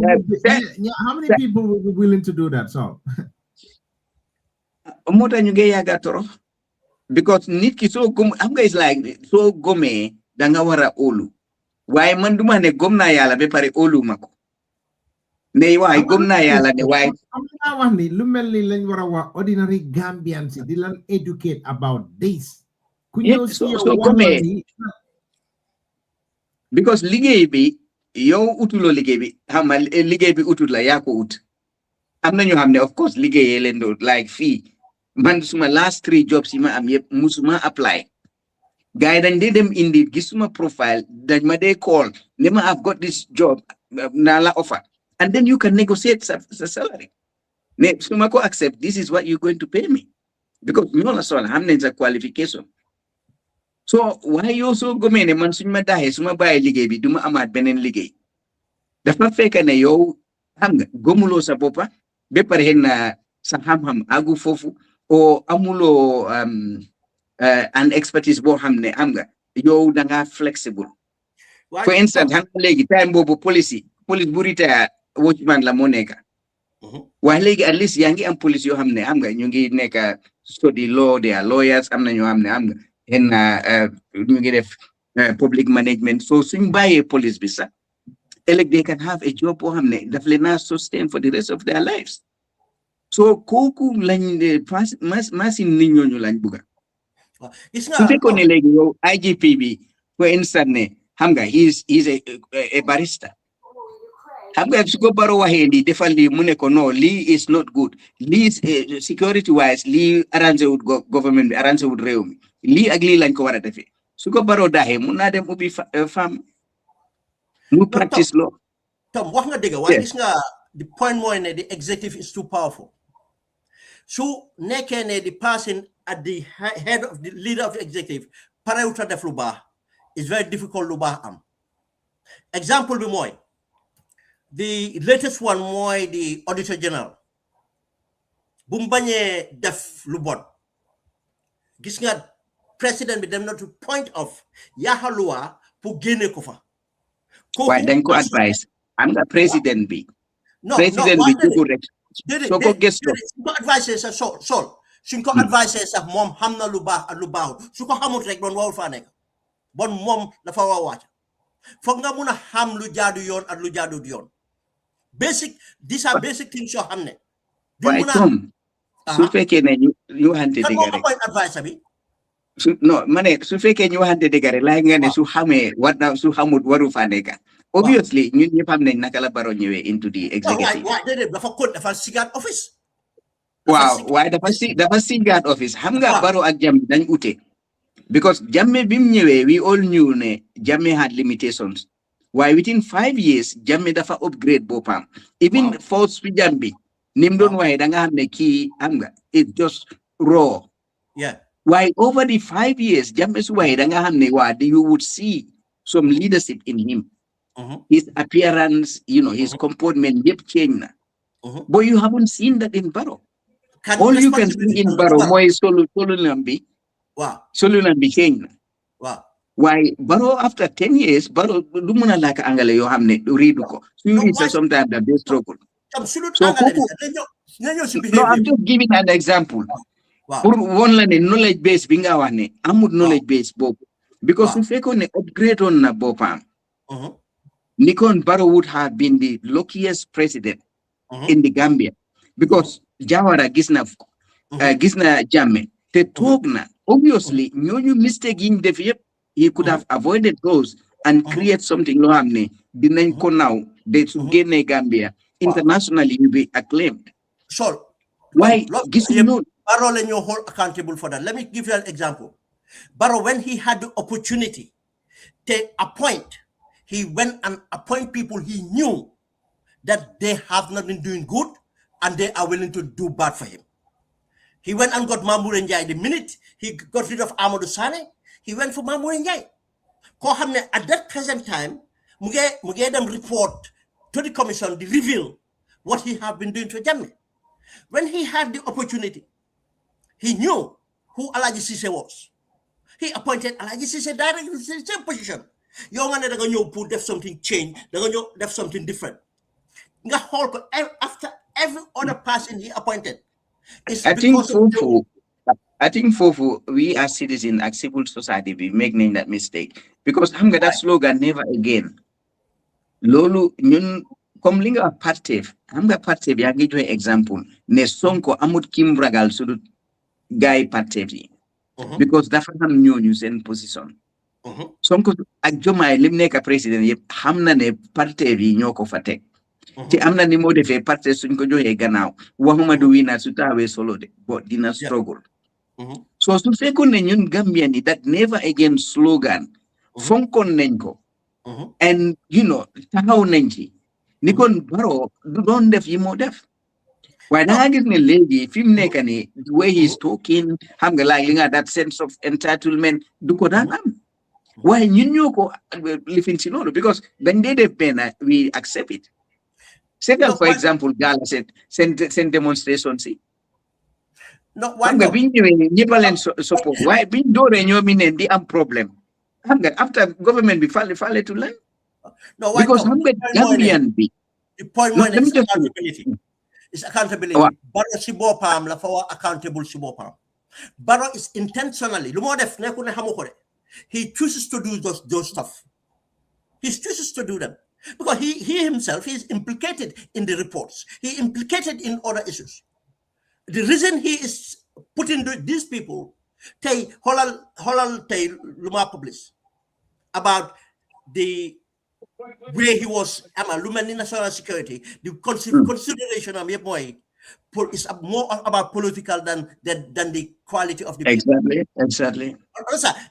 how many people would be willing to do that? So mota ñu ge yaga toro. Because nit ki so gom hamga is like so gome da nga wara olu. Why man duma ne gom na yalla be pare olu mako. Ne why gom na yalla ne why am na wax ni lu melni lañ wara wax ordinary Gambians di lan educate about this. Ku ñew ci so gome because liggéey bi yow utulo liggéey bi xamal liggéey bi utul la yaa ko ut am na ñu xam ne of course liggéeyee leen do like fii man suma last 3 jobs yi ma am yëpp musuma apply gars yi dañ dee dem indi gisuma profile dañ ma dee call ne ma I've got this job naa la offer and then you can negotiate sa salary ne suma ko accept this is what you're going to pay me because ñoo la soxla xam nañ sa qualification. So why you so gome ne man suñ ma daxee suma bàyyi liggéey bi duma amaat beneen liggéey dafa fekk ne yow xam nga gomuloo sa boppa ba pare xëy na sa xam-xam agu foofu o amuloo an expertise boo xam ne xam nga yow da nga flexible. For instance xam nga léegi time boobu police bu retire watchman la moo nekk waaye léegi at least yaa ngi am police yoo xam ne xam nga ñu ngi nekk study law they are lawyers am na ñoo xam ne xam nga in ñu ngi def public management so suñ bàyyee police bi sax they can have a job boo xam ne daf leen a sustain for the rest of their lives so kooku lañ machine nit ñooñu lañ bugga su fekkoon ne léegi yow IGP bi for instance ne xam nga he's a barista xam nga su ko Barrow waxee lii defal lii mu ne ko no lii is not good lii security wise lii arrangé wut government bi arrangé wut réew mi lii ak lii lañ ko war a defee su ko Barrow daaxee mun naa dem ubbi femme mu practice law. Tom wax nga dëgg waaye gis nga the point mooy ne the executive is too powerful su nekkee ne the person at the head of the leader of the executive parewuta def lu baax is very difficult lu baax am exemple bi mooy the latest one mooy the auditor general bu mu bañee def lu bon gis nga président bi dem na to point of yaxaluwa pour génne ko fa waaye dañ ko advice am nga président bi président bi jógu rek soo ko gëstoo suñ ko advice sax sol suñ ko advice sax moom xam na lu baax ak lu baaxul su ko xamut rek doon warul faa nekk bon moom dafa war a wàcc foog nga mun a xam lu jaadu yoon ak lu jaadu yoon these are basic things yoo xam ne waaye Tom su fekkee ne ñu waxante dëgg rek point advice bi no ma ne su fekkee ñu waxante dëgg rek laay nga ne su xamee war na su xamut waru faa nekk obviously ñun ñëpp xam nañ naka la Barrow ñëwee into the executive waaye déedéet dafa sigaat office waaye dafa sigaat office xam nga Barrow ak Jammeh dañ ute because Jammeh bi mu ñëwee we all knew ne Jammeh had limitations waaye within 5 years Jammeh dafa upgrade boppam even force fi Jammeh ni mu doon waxee da nga xam ne kii xam nga it just raw waaye over the 5 years Jammeh su waxee da nga xam ne you would see some leadership in him his appearance his comportment yëpp change na but you haven't seen that in Barrow all you can see in Barrow mooy solunam bi change na waaye Barrow after 10 years Barrow du mën a làkk angale yoo xam ne riidu ko su riid sa sometimes da they struggle so no I'm just giving an example pour won la ne knowledge base bi nga wax ne amul knowledge base boobu because su fekkoon ne upgrade on na boppam Nikon Barrow would have been the luckiest president in the Gambia because Jawara gis na Jammeh te toog na obviously ñooñu mistake yiñ def yëpp he could have avoided those and create something loo xam ne dinañ ko now de su génnee Gambia internationally will be acclaimed. So why Barrow let you hold accountable for that. Let me give you an example. Barrow, when he had the opportunity to appoint, he went and appoint people he knew that they have not been doing good and they are willing to do bad for him. He went and got Mamour Ndiaye. The minute he got rid of Amadou Sane, he went for Mamour Ndiaye. At that present time, Muge them report to the commission, they reveal what he had been doing to Jammeh. When he had the opportunity, he knew who Alaji Cisse was. He appointed Alaji Cisse directly in the same position. Young man, they're going to put something change, they're going to have something different. After every other person he appointed, I think Fofu, we as citizens, as civil society, we making that mistake because I'm that slogan never again. Lolu nyun comme linga partev, I'm the partev ya give you example. Ne sonko amut kim ragal sudu guy partev because that ham new in position. Sonko agjoma limne ka president yep hamna ne partev nyoko fatek. Ti amna ni mode fe partev suñ ko joxe gannaaw waxuma du wina su tawe solo de but dina struggle. So su fekkone ñun Gambian that never again slogan fonkon nañ ko and taxaw nañ ci ni kon Barrow du doon def yi moo def waaye da nga gis ne léegi fi mu nekk ni the way he's talking xam nga like li nga that sense of entitlement du ko daan am waaye ñun ñoo ko lifin ci loolu because dañ dee def benn we accept it. Second, for example, Gala said, send demonstration. See, no, why not? Support. Why being do the problem? After government be fall to learn. No, why because Gambian be. The point one is accountability. It's accountability. Barrow Sibopam la for accountable Sibopam. Barrow is intentionally. He chooses to do those stuff. He chooses to do them. Because he himself is implicated in the reports. He implicated in other issues. The reason he is putting these people, holal tay luma publish about the way he was Lumani national security, the consideration of boy is more about political than the quality of the people. Exactly.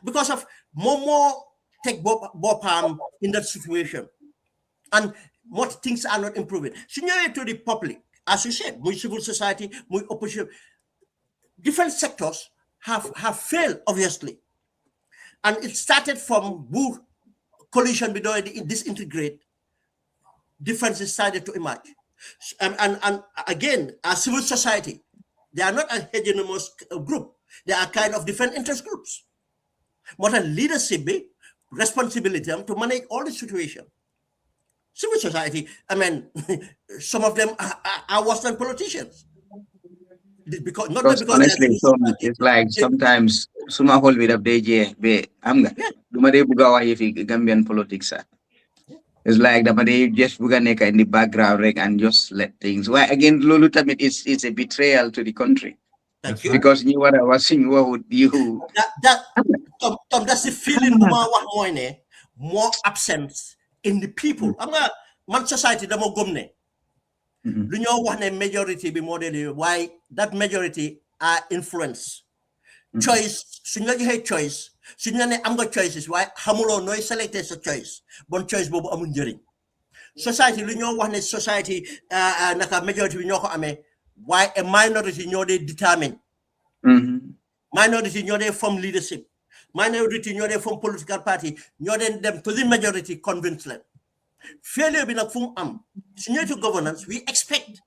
Because of more take Bopam in that situation. And what things are not improving. Senior to the public, as you said, civil society, opposition, different sectors have failed, obviously. And it started from coalition between disintegrate, differences started to emerge. And again, as civil society, they are not a heterogeneous group. They are kind of different interest groups. What a leadership be, responsibility to manage all the situation. Civil society, some of them are worse than politicians. Because honestly, it's like sometimes suma hold with a DJ be amga. Dumade bugawa if Gambian politics are. It's like the just buganeka in the background and just let things. Why again Lulutamit is a betrayal to the country. Because you what I was saying, what would you Tom, that's the feeling more absence in the people. Man society the mo gomne. Lu ñoo wax ne majority be model why that majority are influence. Choice, suñ la joxe choice, suñ la ne am nga choices why xamulo noy selecté sa choice. Bon choice bobu amul njëriñ. Society lu ñoo wax ne society naka majority bi ñoo ko amé why a minority ñoo dé determine. Minority ñoo dé form leadership. Minority ñoo dé form political party ñoo dé dem to the majority convince them. Failure be nak fum am senior to governance we expect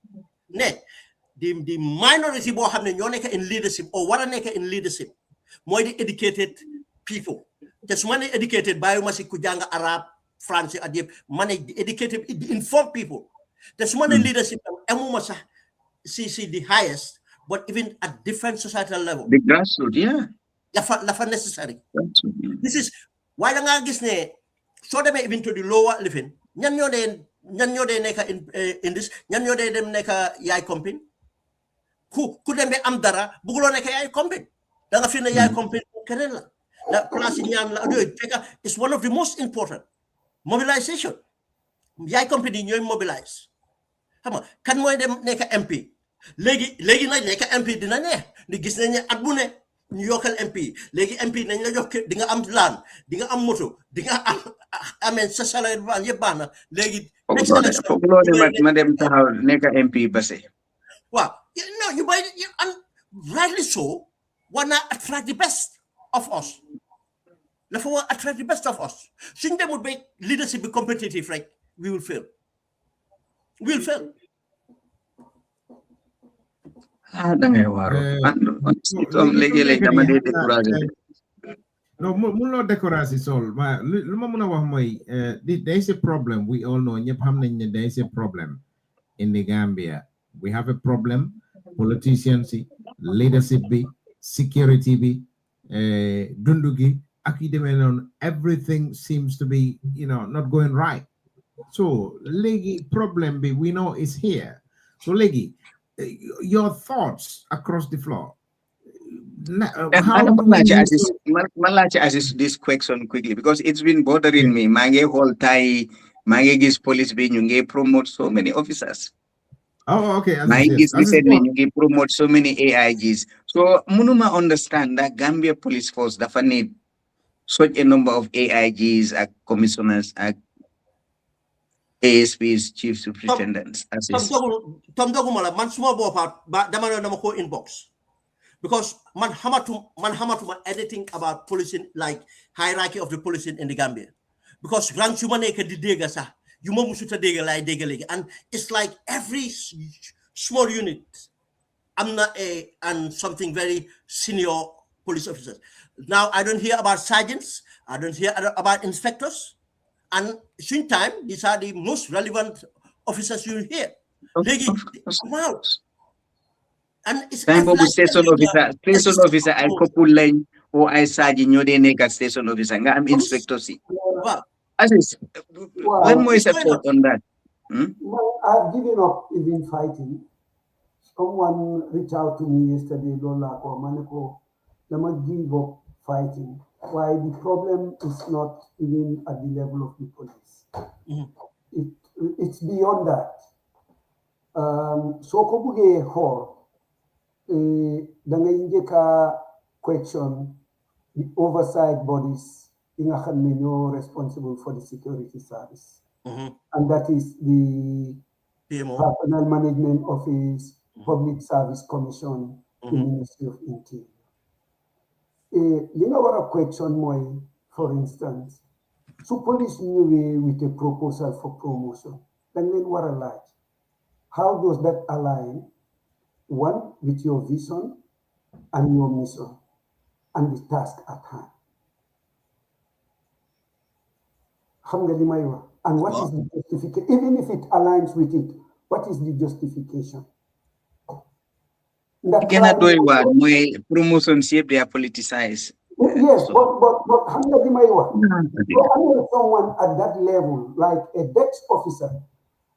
the minority bo xamne ñoo nek in leadership or wara nek in leadership moy the educated people just money educated bayuma ci ku jang arab français adib money educated informed people just money leadership amuma sax see the highest but even at different societal level the grassroots lafa necessary. This is why da nga gis ne so demé even to the lower living ñan ñoo dé nekk in this ñan ñoo dé dem nekk yaay compine ku dem be am dara bëgguloo nekk yaay compine da nga fi ne yaay compine keneen la place ñaan la it's one of the most important mobilisation yaay compine ñooy mobilise xam nga kan mooy dem nekk MP léegi nag nekk MP dina neex di gis nañ ne at bu ne ñu yokkal MP léegi MP nañ la jox di nga am laan di nga am moto di nga am sa salaire ba yëpp baax na léegi ma dem taxaw nekk MP base waaw non you buy and rightly so, wanna attract the best of us. Dafa war attract the best of us. Suñ demul ba leadership be competitive rek, we will fail. We will fail. Da ngay waaru. léegi-léegi dama dee découragé. No, mulo décoration sol. Ma luma muna wax moy there is a problem. We all know ñep xam nañ ne there is a problem in the Gambia. We have a problem. Politicians, leadership bi, security bi, dundu gi, ak yi demee noonu, everything seems to be, not going right. So legi problem bi we know is here. So legi, your thoughts across the floor. How do we assist this question quickly because it's been bothering me. Mange whole Thai, mange gis police be ñu promote so many officers. Oh, okay. Mange gis recently ñu promote so many AIGs. So munuma understand that Gambia Police Force dafa need such a number of AIGs, commissioners, ASPs, chief superintendents. Tom dogumala man suma bopa dama ko inbox. Because man hamatuma anything about policing, like hierarchy of the policing in the Gambia. Because rank you maneke di dega sa, you musuta dega like dega leg. And it's like every small unit, I'm not and something very senior police officers. Now I don't hear about sergeants, I don't hear about inspectors. And same time, these are the most relevant officers you hear. Come out. And it's time like station officer ay couple lañ o ay saji ñoo dee nekk station officer nga am inspector si. Aziz, lan mooy sa thought on that? I've given up even fighting. Someone reached out to me yesterday, Lola or Maneko, let me give up fighting. Why? The problem is not even at the level of the police. It's beyond that. So Kobuge Hall. Da ngay njëkk a question the oversight bodies yi nga xam ne ñoo responsible for the security service. And that is the Personnel Management Office, Public Service Commission, the Ministry of Interior. Li nga war a question mooy, for instance, su police ñëwee with a proposal for promotion, dañ leen war a laaj, how does that align one, with your vision and your mission and the task at hand? And what is the justification? Even if it aligns with it, what is the justification? Cannot do it. Promotion shape they are politicized. Yes, but someone at that level, like a desk officer,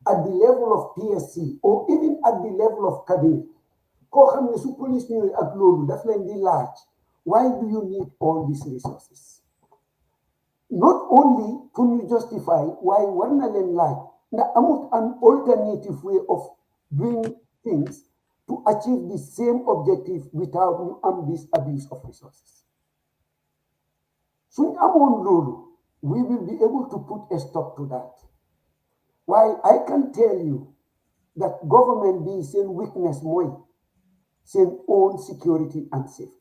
at the level of PSC, or even at the level of cabinet, why do you need all these resources? Not only can you justify why one like an alternative way of doing things to achieve the same objective without this abuse of resources. So we will be able to put a stop to that. While I can tell you that government be saying weakness more, saying own security and safety.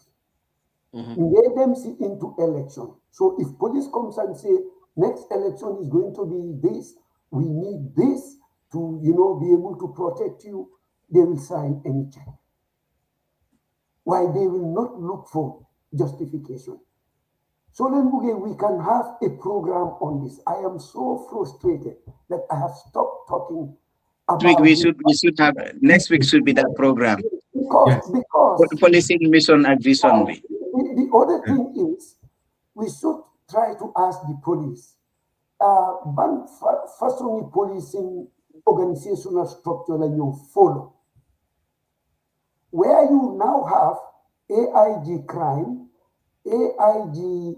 Let them see into election. So if police comes and say next election is going to be this, we need this to be able to protect you, they will sign any check. Why they will not look for justification. So then we can have a program on this. I am so frustrated that I have stopped talking about we should have next week should be that program. Because policing mission and vision. The other thing is we should try to ask the police, first only policing organizational structure that you follow. Where you now have AIG crime, AIG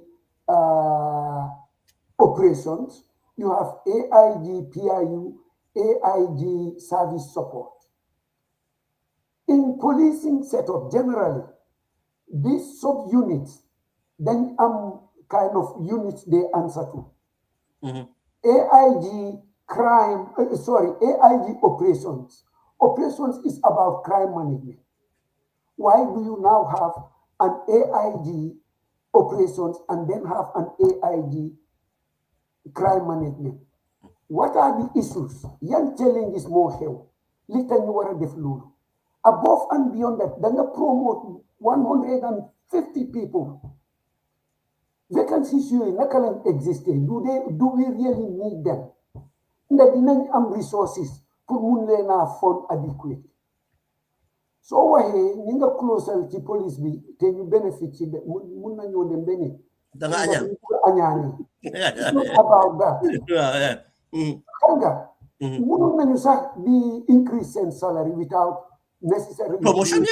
operations, you have AIG PIU, AIG service support. In policing setup, generally, these sub-units, then kind of units they answer to. AIG crime, AIG operations. Operations is about crime management. why do you now have an AIG operations and then have an AIG crime management? What are the issues? Young challenges more here. Little you are def lulu. Above and beyond that, then promote 150 people. Vacancies you in exist. Do we really need them? The demand resources for munlena fund adequate. So why ninga closer to police be can you benefit the munna nyo dem bene. It's not about that. Kanga, munna nyo be increase in salary without necessarily promotion.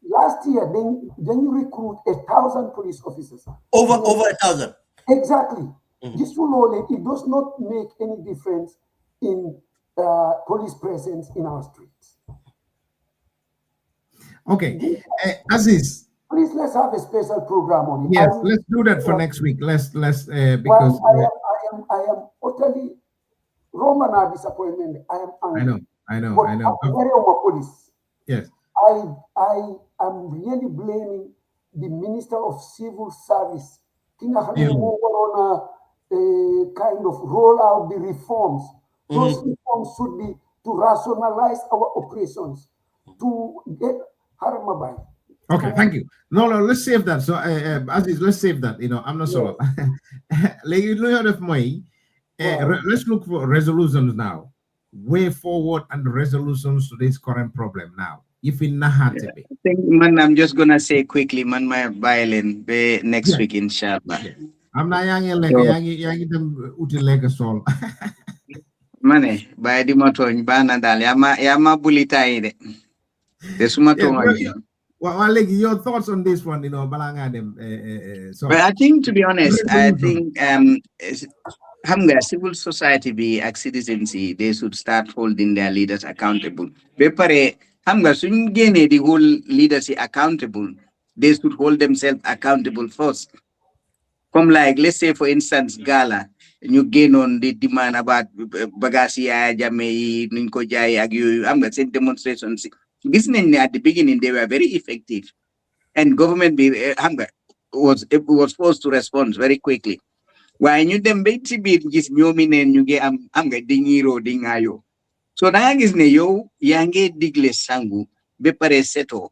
Last year, then you recruit 1,000 police officers. Over 1,000. Exactly. This will it does not make any difference in police presence in our streets. Okay, Aziz. Please let's have a special program on it. Yes, let's do that for next week. Let's because I am utterly Roman disappointment. I am angry. I know. Police. Yes. I am really blaming the Minister of Civil Service. King on a kind of roll out the reforms. Those reforms should be to rationalize our operations, to get Haramabai. Okay, thank you. No, let's save that. So, Aziz, let's save that. I'm not sure. Let's look for resolutions now. Way forward and resolutions to this current problem now. If in Nahati. I think, man, I'm just gonna say quickly, man, my violin be next week, inshallah. I'm not young them utilege sol. Mane, by the motor in Banadal, Yama Bulitaide. The Sumato. Well, your thoughts on this one, Balanga them. But I think, to be honest, I think civil society be citizens, they should start holding their leaders accountable. Bepare the whole leaders accountable. They should hold themselves accountable first. Come like, let's say, for instance, Gala, you gain on the demand about Bagasi, Jamei, Ninkojai, Agu, I'm going to say demonstrations. Listening at the beginning, they were very effective. And government was forced to respond very quickly. When you them beti bit gis nyomin and you get dingiro dingayo. So now is ne yo yange digle sangu bepare seto.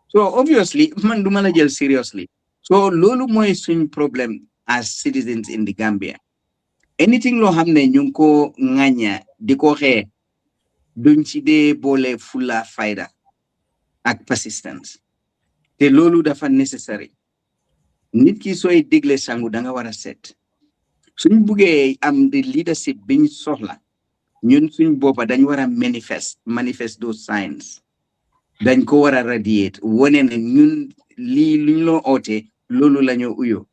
So obviously man do manajel seriously. So lolu moy suñ problem as citizens in the Gambia. Anything lo hamne nyunko nganya diko he duñ ci de bole fulla fayda ak persistence. Te lolu dafa necessary. Nit ki soy digle sangu danga wara set. Suñ buggee am the leadership biñ soxla ñun suñ boppa dañ war a manifest those signs dañ ko war a radiate wone ne ñun lii luñ loo oote loolu la ñoo uyo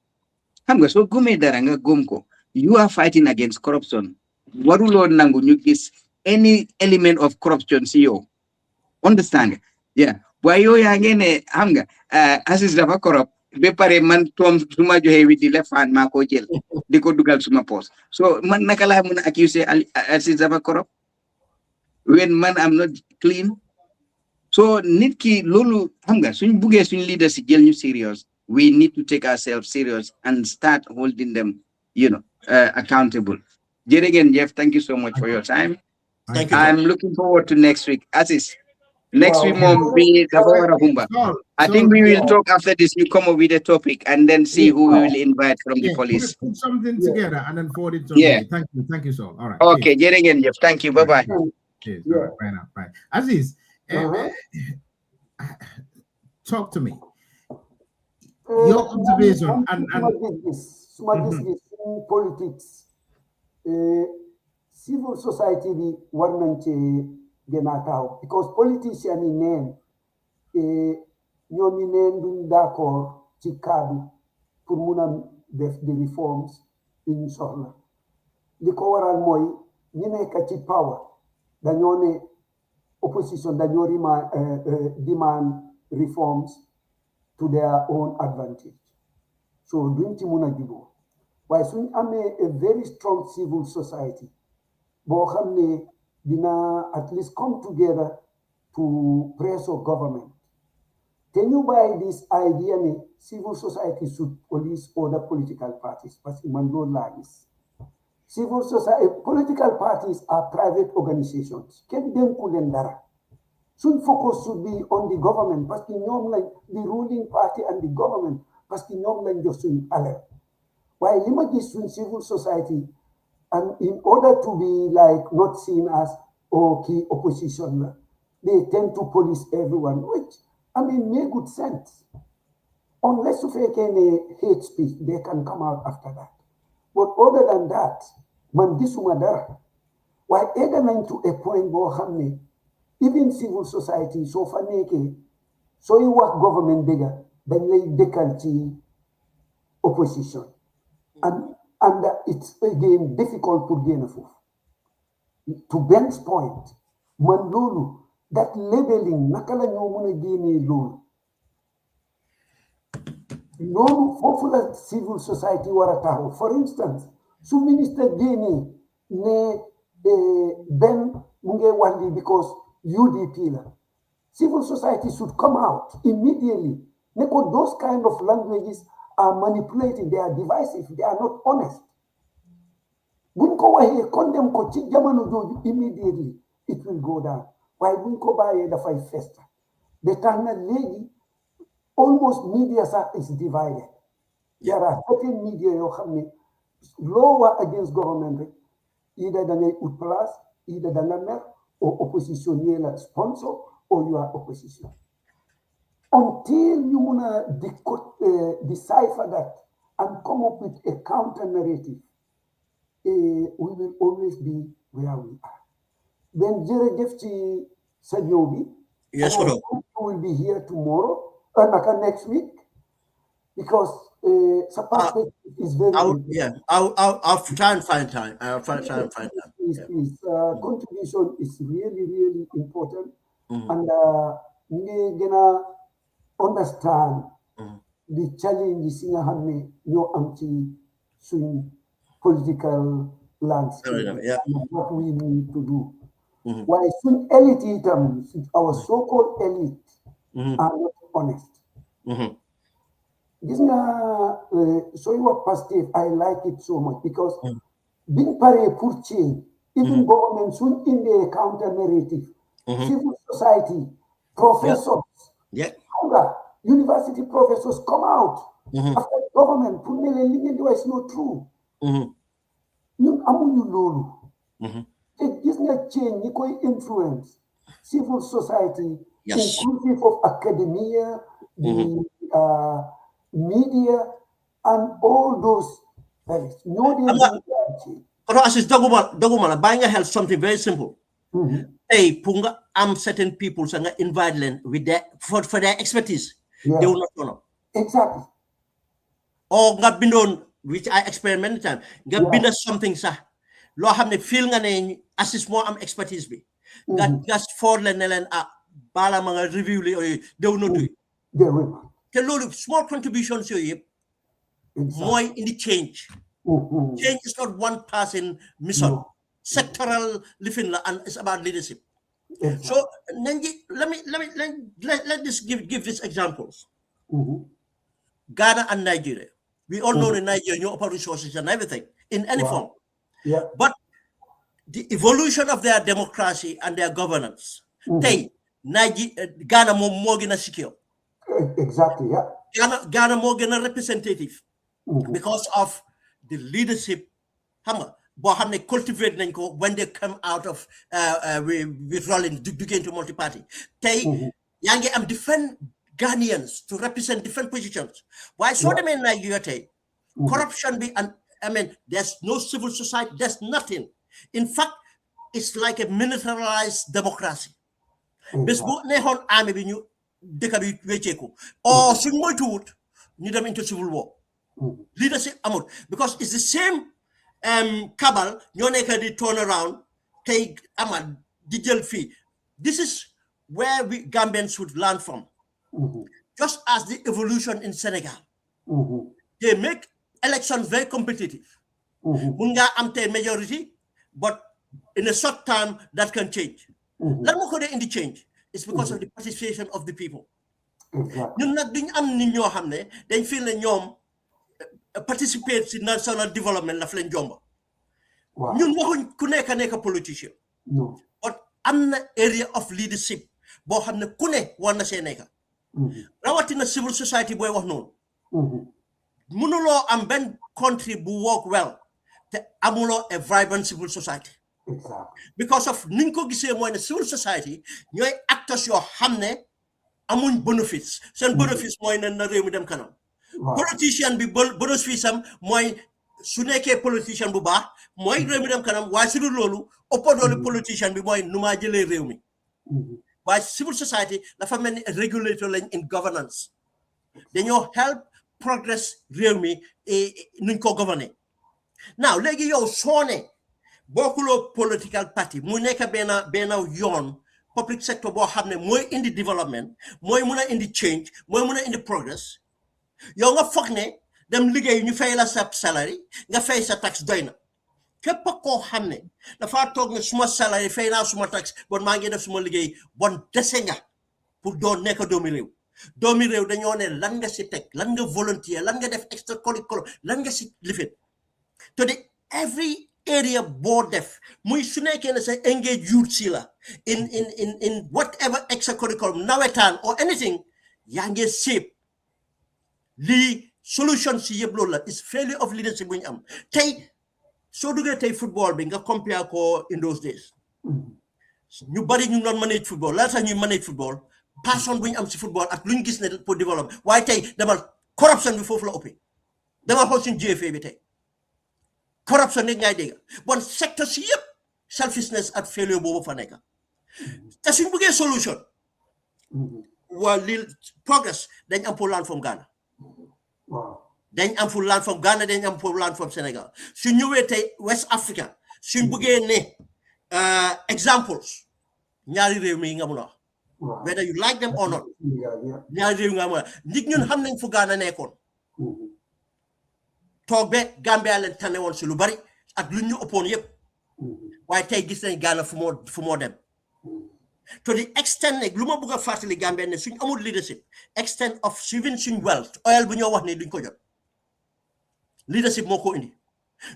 xam nga soo gëmee dara nga gëm ko you are fighting against corruption waruloo nangu ñu gis any element of corruption si yow understand yeah waaye yow yaa ngeen ne xam nga Aziz dafa corrupt be pare man tom suma joxe wi di lefaan maa ko jël di ko dugal suma post so man naka laa mën a accuse Aziz dafa corrupt when man am not clean so nit ki loolu xam nga suñ buggee suñ leader si jël ñu serious we need to take ourselves serious and start holding them accountable. Jërëjëf Jeff, thank you so much for your time. Thank you. I'm looking forward to next week. Aziz, next week we I think we will talk after this. You come up with a topic and then see who we will invite from the police. Put something together and then forward it to me. Thank you, sir. All right. Okay, Jërëjëf Jeff. Thank you. Bye bye. Cheers. Bye now. Bye. Aziz, talk to me. Your observation and politics, civil society be one genatao because politician in name nyomi name duñ d'accord ci cadre pour mëna def des reforms in soxla li ko waral moy ñi nekk ci power dañoo ne opposition dañoo demand reforms to their own advantage. So duñ ci mëna jubo waaye suñ amee a very strong civil society boo xam ne dina at least come together to pressure government. Can you buy this idea that civil society should police other political parties? Parce que man loolu laa gis. Civil society, political parties are private organizations. Kenn dénku leen dara. Soon focus should be on the government parce que ñoom lañ the ruling party and the government parce que ñoom lañ jox suñ alal. Waaye li ma gis suñ civil society and in order to be like not seen as key opposition, they tend to police everyone, which I mean make good sense. Unless you fake any hate speech, they can come out after that. But other than that, man gisuma dara. Why egg nañ to a point boo xam ne even civil society so fa nekkee sooy wax government dëgga dañ lay dëkkal ci opposition and it's again difficult to gain a foofu. To Ben's point, man loolu that labeling naka la ñoo mën a génnee loolu foofu la civil society war a taxaw. For instance, su ministre génnee ne Ben mu ngi wax lii because UDP la, civil society should come out immediately because those kind of languages are manipulated, they are divisive, they are not honest. Buñ ko waxee condemn ko ci jamono jooju immediately it will go down. Waaye buñ ko bàyyee dafay festa. Ba tax na léegi almost media sax is divided. There are certain media yoo xam ne loo wax against government rek either da ngay ut place, either da nga mer or opposition yee la sponsor or you are opposition. Until you mun a decipher that and come up with a counter narrative, we will always be where we are. Then jërëjëf ci sa ñëw bi. Yes, we will be here tomorrow next week because perspective is very I'll try and find time. I'll try and find time. Please. Contribution is really, really important. And we're gonna understand the challenges in your anti-swing political landscape and what we need to do. Why swing elite, our so-called elite are not honest. This so your perspective, I like it so much because being pare pour change, even government soon in the counter narrative, civil society, professors, university professors come out after government put me it's not true. You amuñu loolu. Gis nga change ñi koy influence civil society, inclusive of academia, the media, and all those. Doguma la buying help something very simple. Hey, punga certain people so invite them with their for their expertise. They will not turn up. Exactly. Or nga bindon, which I experiment time. Nga binda something sa. Lo hamne feel nga ne assist mo am expertise be. Nga just for len bala mga review li or they will not do it. Small contributions here. More in the change. Change is not one person mission. Sectoral living and it's about leadership. So let this give these examples. Ghana and Nigeria. We all know in Nigeria, you open resources and everything in any form. But the evolution of their democracy and their governance, Ghana more gonna secure. Exactly, Ghana more gonna representative because of the leadership cultivate when they come out of withdrawing into multi-party. Yange am different Ghanaians to represent different positions. Why so them in Nigeria? Corruption be there's no civil society, there's nothing. In fact, it's like a militarized democracy. Or need them into civil war. Leadership because it's the same cabal, you turn around, take digital fee. This is where we Gambians would learn from. Just as the evolution in Senegal. They make elections very competitive. Munga amte majority, but in a short time that can change. Let me go in the change. it's because of the participation of the people. Exactly. ñun nag duñ am nit ñoo xam ne dañ feel ne ñoom participate in national development la leen jomba. Wow. ñun waxuñ ku nekk politicien. No. But am na area of leadership boo xam ne ku ne war na see nekk. Rawatina civil society booy wax noonu. Mënuloo am benn country bu work well te amuloo a vibrant civil society. Exactly. Because of niñ ko gisee mooy ne civil society ñooy acteurs yoo xam ne amuñ bénéfice seen bénéfice mooy ne na réew mi dem kanam. Politicien bi bénéfice am mooy su nekkee politicien bu baax mooy réew mi dem kanam waaye su dul loolu ëpp doole politicien bi mooy nu maa jëlee réew mi. waaye civil society dafa mel ni regulator lañ in governance dañoo help progress réew mi nuñ ko gouverner. Now léegi yow soo ne bokkuloo political party mu nekk benn yoon public sector boo xam ne mooy indi development mooy mun a indi change mooy mun a indi progress yow nga foog ne dem liggéey ñu fay la sa salary nga fay sa tax doy na képp koo xam ne dafa toog ne suma salary fay naa suma tax bon maa ngi def suma liggéey bon dese nga pour doon nekk doomi réew dañoo ne lan nga si teg lan nga volunteer lan nga def extra curriculum lan nga si lifin to the every area boo def muy su nekkee ne sa engage youth si la in whatever extra curriculum nawetaan or anything yaa ngi shape lii solution si yëpp loolu la is failure of leadership bu ñu am tey soo duggee tey football bi nga compare ko in those days ñu bari ñu doon manage football laata ñuy manage football passion bu ñu am si football ak lu ñu gis ne pour développer waaye tey demal corruption bi foofu la ëppee dama xool suñu GFA bi tey corruption rek ngay dégg bon secteur si yëpp selfishness ak failure boobu fa nekk te suñ bëggee solution waa lii progress dañ am pour land from Ghana dañ am pour land from Ghana dañ am pour land from Sénégal su ñëwee tey West Africa suñ bëggee ne examples ñaari réew mi nga mun a wax whether you like them or not ñaari réew nga mun a nit ñun xam nañ fu Ghana nekkoon toog be Gambia leen tane woon si lu bari ak lu ñu ëppoon yëpp waaye tey gis nañ Ghana fu moo dem to the extent ne lu ma bëgg a fàttali Gambia ne suñ amul leadership extent of even suñ wealth oil bu ñoo wax ne duñ ko jot leadership moo ko indi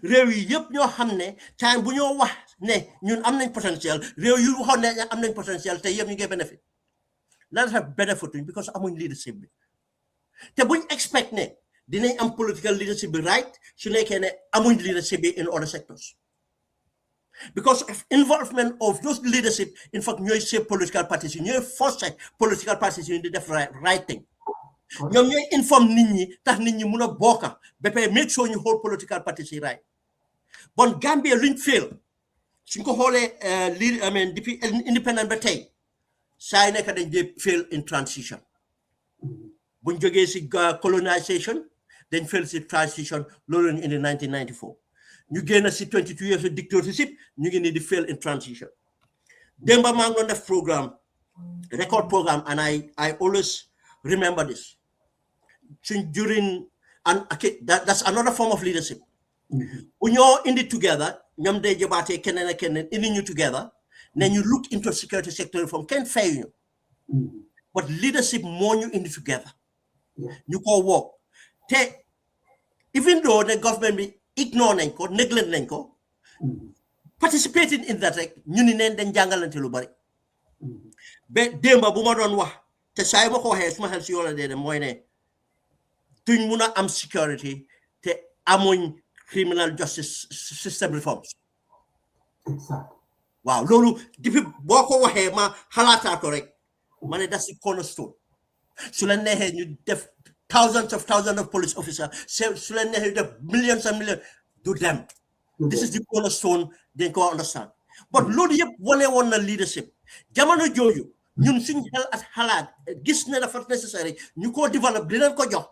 réew yi yëpp ñoo xam ne time bu ñoo wax ne ñun am nañ potentiel réew yu waxoon ne am nañ potentiel te yëpp ñu ngi benefit lan tax benefituñ because amuñ leadership bi te buñ expect ne dinañ am political leadership bi right su nekkee ne amuñ leadership bi in other sectors because of involvement of those leadership in fact ñooy shape political parties yi ñooy force political parties yi di def right thing ñoom ñooy inform nit ñi tax nit ñi mun a bokka ba pare make sure ñu hold political parties yi right bon Gambia luñ fail suñ ko xoolee depuis independent ba tey saa yi nekk dañ dee fail in transition buñ jógee si colonisation dañ fail si transition loolu in 1994 ñu génn si 22 years of dictatorship ñu ngi nii di fail in transition démba maa ngi doon def record program and I always remember this during and that's another form of leadership bu ñoo indi together ñoom day jobaatee keneen ak keneen indi ñu together ne ñu look into security sector reform kenn fayuñu but leadership moo ñu indi together ñu ko work te even though the government bi ignore nañ ko neglect nañ ko participating in that rek ñu ni neen dañ jàngalante lu bari ba démba bu ma doon wax te saa yi ma ko waxee suma xel si yoon dee mooy ne duñ mun a am security te amuñ criminal justice system reforms waaw loolu depuis boo ko waxee ma xalaataat ko rek ma ne that's the cornerstone su la neexee ñu def thousands of police officers su la neexee ñu def millions and millions do them this is the cornerstone dañ ko understand but loolu yëpp wane woon na leadership jamono jooju ñun suñ xel ak xalaat gis ne dafa necessary ñu ko develop dinañ ko jox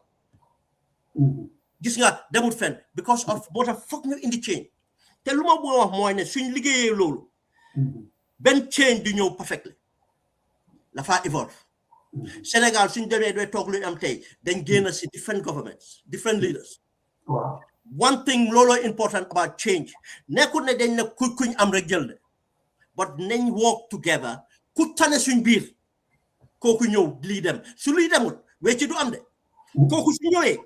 gis nga demut fenn because of moo tax foog ñu indi change te lu ma bëgg a wax mooy ne suñ liggéeyee loolu benn change du ñëw perfectly dafa evolve Sénégal suñ demee doy toog lu ñu am tey dañ génn si different governments different leaders one thing looloo important about change nekkul ne dañ ne kuñ am rek jël de but nañ work together ku tane suñ biir kooku ñëw lii dem su lii demut wecci du am de kooku su ñëwee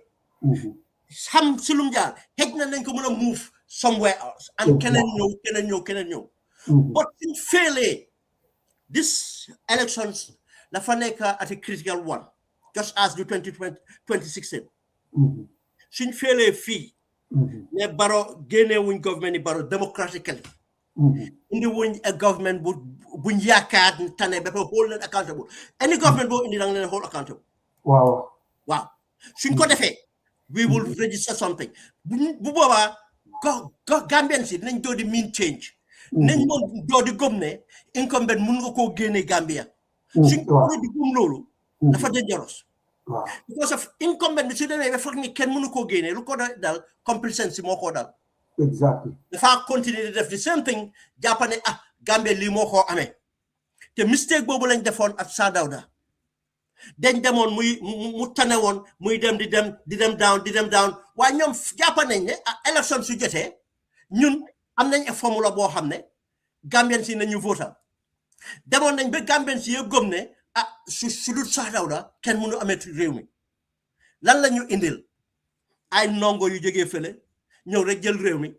xam si lum jaar xëj na nañ ko mën a move somewhere else and keneen ñëw but in failing this elections dafa nekk at a critical one just as the 2016 suñ failing fii ne Barrow génne wuñ government yi Barrow democratically indi wuñ a government buñ yaakaar tane ba pare hold leen accountable any government boo indi danga leen hold accountable waaw suñ ko defee we will register something bu boobaa Gambian si nañ doo di mean change nañ moom doo di gëm ne incumbent mun nga koo génne Gambia suñ ko di gëm loolu dafa dangerous because of incumbent bi su demee ba foog ni kenn mënu koo génne lu ko dal complacency moo koo dal exactly dafa continuer di def the same thing jàpp ne Gambia lii moo koo amee te mistake boobu lañ defoon ak Sir Dawda dañ demoon mu tane woon muy dem di dem down waaye ñoom jàpp nañ ne élection su jotee ñun am nañ a formula boo xam ne Gambien si nañu votal demoon nañ ba Gambien si yëpp gëm ne su dul Sir Dawda kenn mënu amee réew mi lan la ñu indil ay ndongo yu jógee fële ñëw rek jël réew mi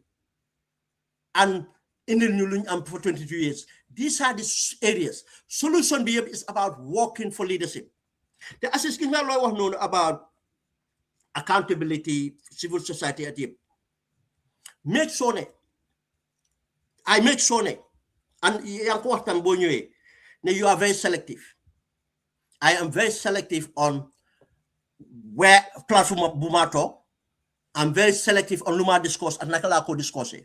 and indil ñu luñ am for 22 years these are the areas solution bi yëpp is about working for leadership te assist ki nga looy wax noonu about accountability civil society at yëpp make sure ne and yaa ngi ko waxtaan boo ñëwee ne you are very selective I am very selective on where platform bu ma toog I'm very selective on lu ma discourse ak naka laa ko discourse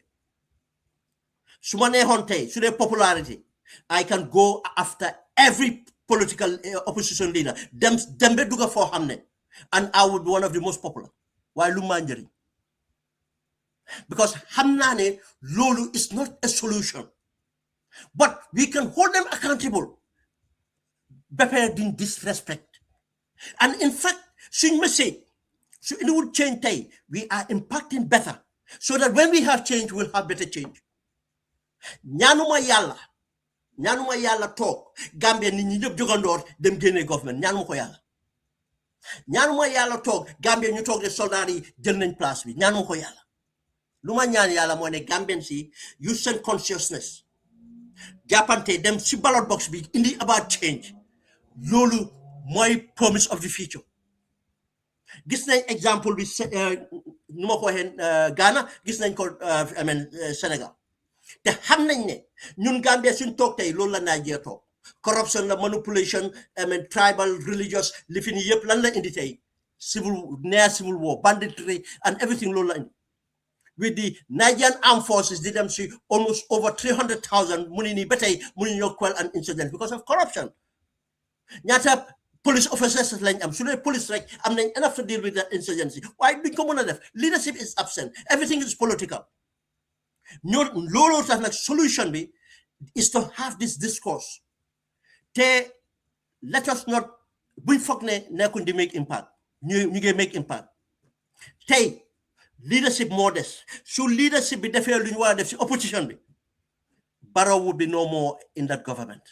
su ma neexoon tey su dee popularity I can go after every political opposition leader dem ba dugga foo xam ne and I would be one of the most popular waaye lu ma njëriñ because xam naa ne loolu is not a solution but we can hold them accountable better than disrespect and in fact suñ message so it will change tay we are impacting better so that when we have change we'll have better change ñaanuma yàlla toog Gambia nit ñi ñëpp jogandoor dem génne government ñaanuma ko yàlla ñaanuma yàlla toog Gambia ñu toog de soldat yi jël nañ place bi ñaanuma ko yàlla lu ma ñaan yàlla moo ne Gambian si use seen consciousness jàppante dem si ballot box bi indi about change loolu mooy promise of the future gis nañ exemple bi nu ma ko waxee Ghana gis nañ ko Sénégal te xam nañ ne ñun Gambia suñ toog tey loolu la Nigeria toog corruption la manipulation tribal religious li fi ni yëpp lan la indi tey civil war banditry and everything loolu la indi with the Nigerian armed forces di dem si almost over 300,000 mu ni nii ba tey mënuñu ñoo quell an incident because of corruption ñaata police officers lañ am su dee police rek am nañ enough to deal with that insurgency waaye duñ ko mën a def leadership is absent everything is political looloo tax nag solution bi is to have this discourse te let us not buñ foog ne nekkuñ di make impact ñu ngi make impact tey leadership moo des su leadership bi defee lu ñu war a def si opposition bi Barrow would be no more in that government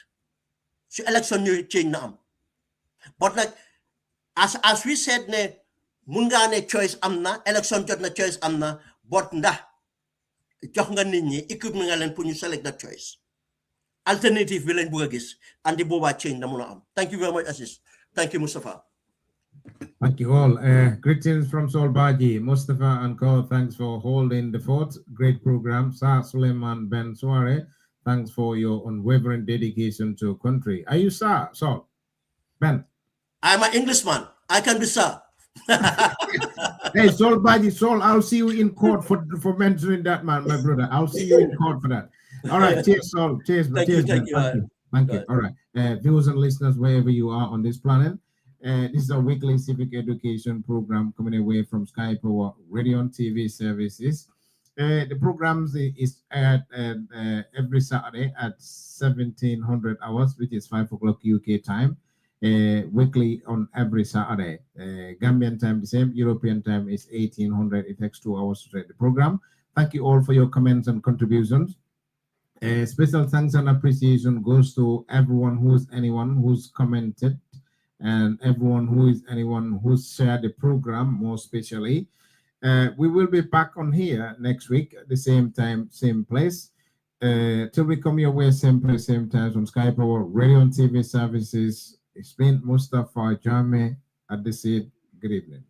su election ñu change na am but nag as we said ne mun ngaa ne choice am na election jot na choice am na but ndax jox nga nit ñi équipement nga leen pour ñu select that choice alternative bi lañ bëgg a gis andi boobaa change na mun a am thank you very much Aziz thank you Mustafa. Thank you all. Greetings from Solbaji, Mustafa and Co. Thanks for holding the fort. Great program. Sir Suleiman Ben Suare, thanks for your unwavering dedication to country. Are you Sir? Sol? Ben? I'm an Englishman. I can be Sir. Hey, Solbaji, Sol, I'll see you in court for mentioning that, man, my brother. I'll see you in court for that. All right, cheers, Sol. Cheers, thank cheers, you. Thank you. All right. Viewers and listeners, wherever you are on this planet, this is a weekly civic education program coming away from Sky Power Radio and TV services. The program is at every Saturday at 1700 hours, which is 5 o'clock UK time, weekly on every Saturday. Gambian time the same, European time is 1800. It takes 2 hours to take the program. Thank you all for your comments and contributions. Special thanks and appreciation goes to anyone who's commented and anyone who's shared the program, more especially. We will be back on here next week at the same time, same place. Till we come your way, same place, same time on Skype or radio and TV services. It's been Mustafa Jame at the seat. Good evening.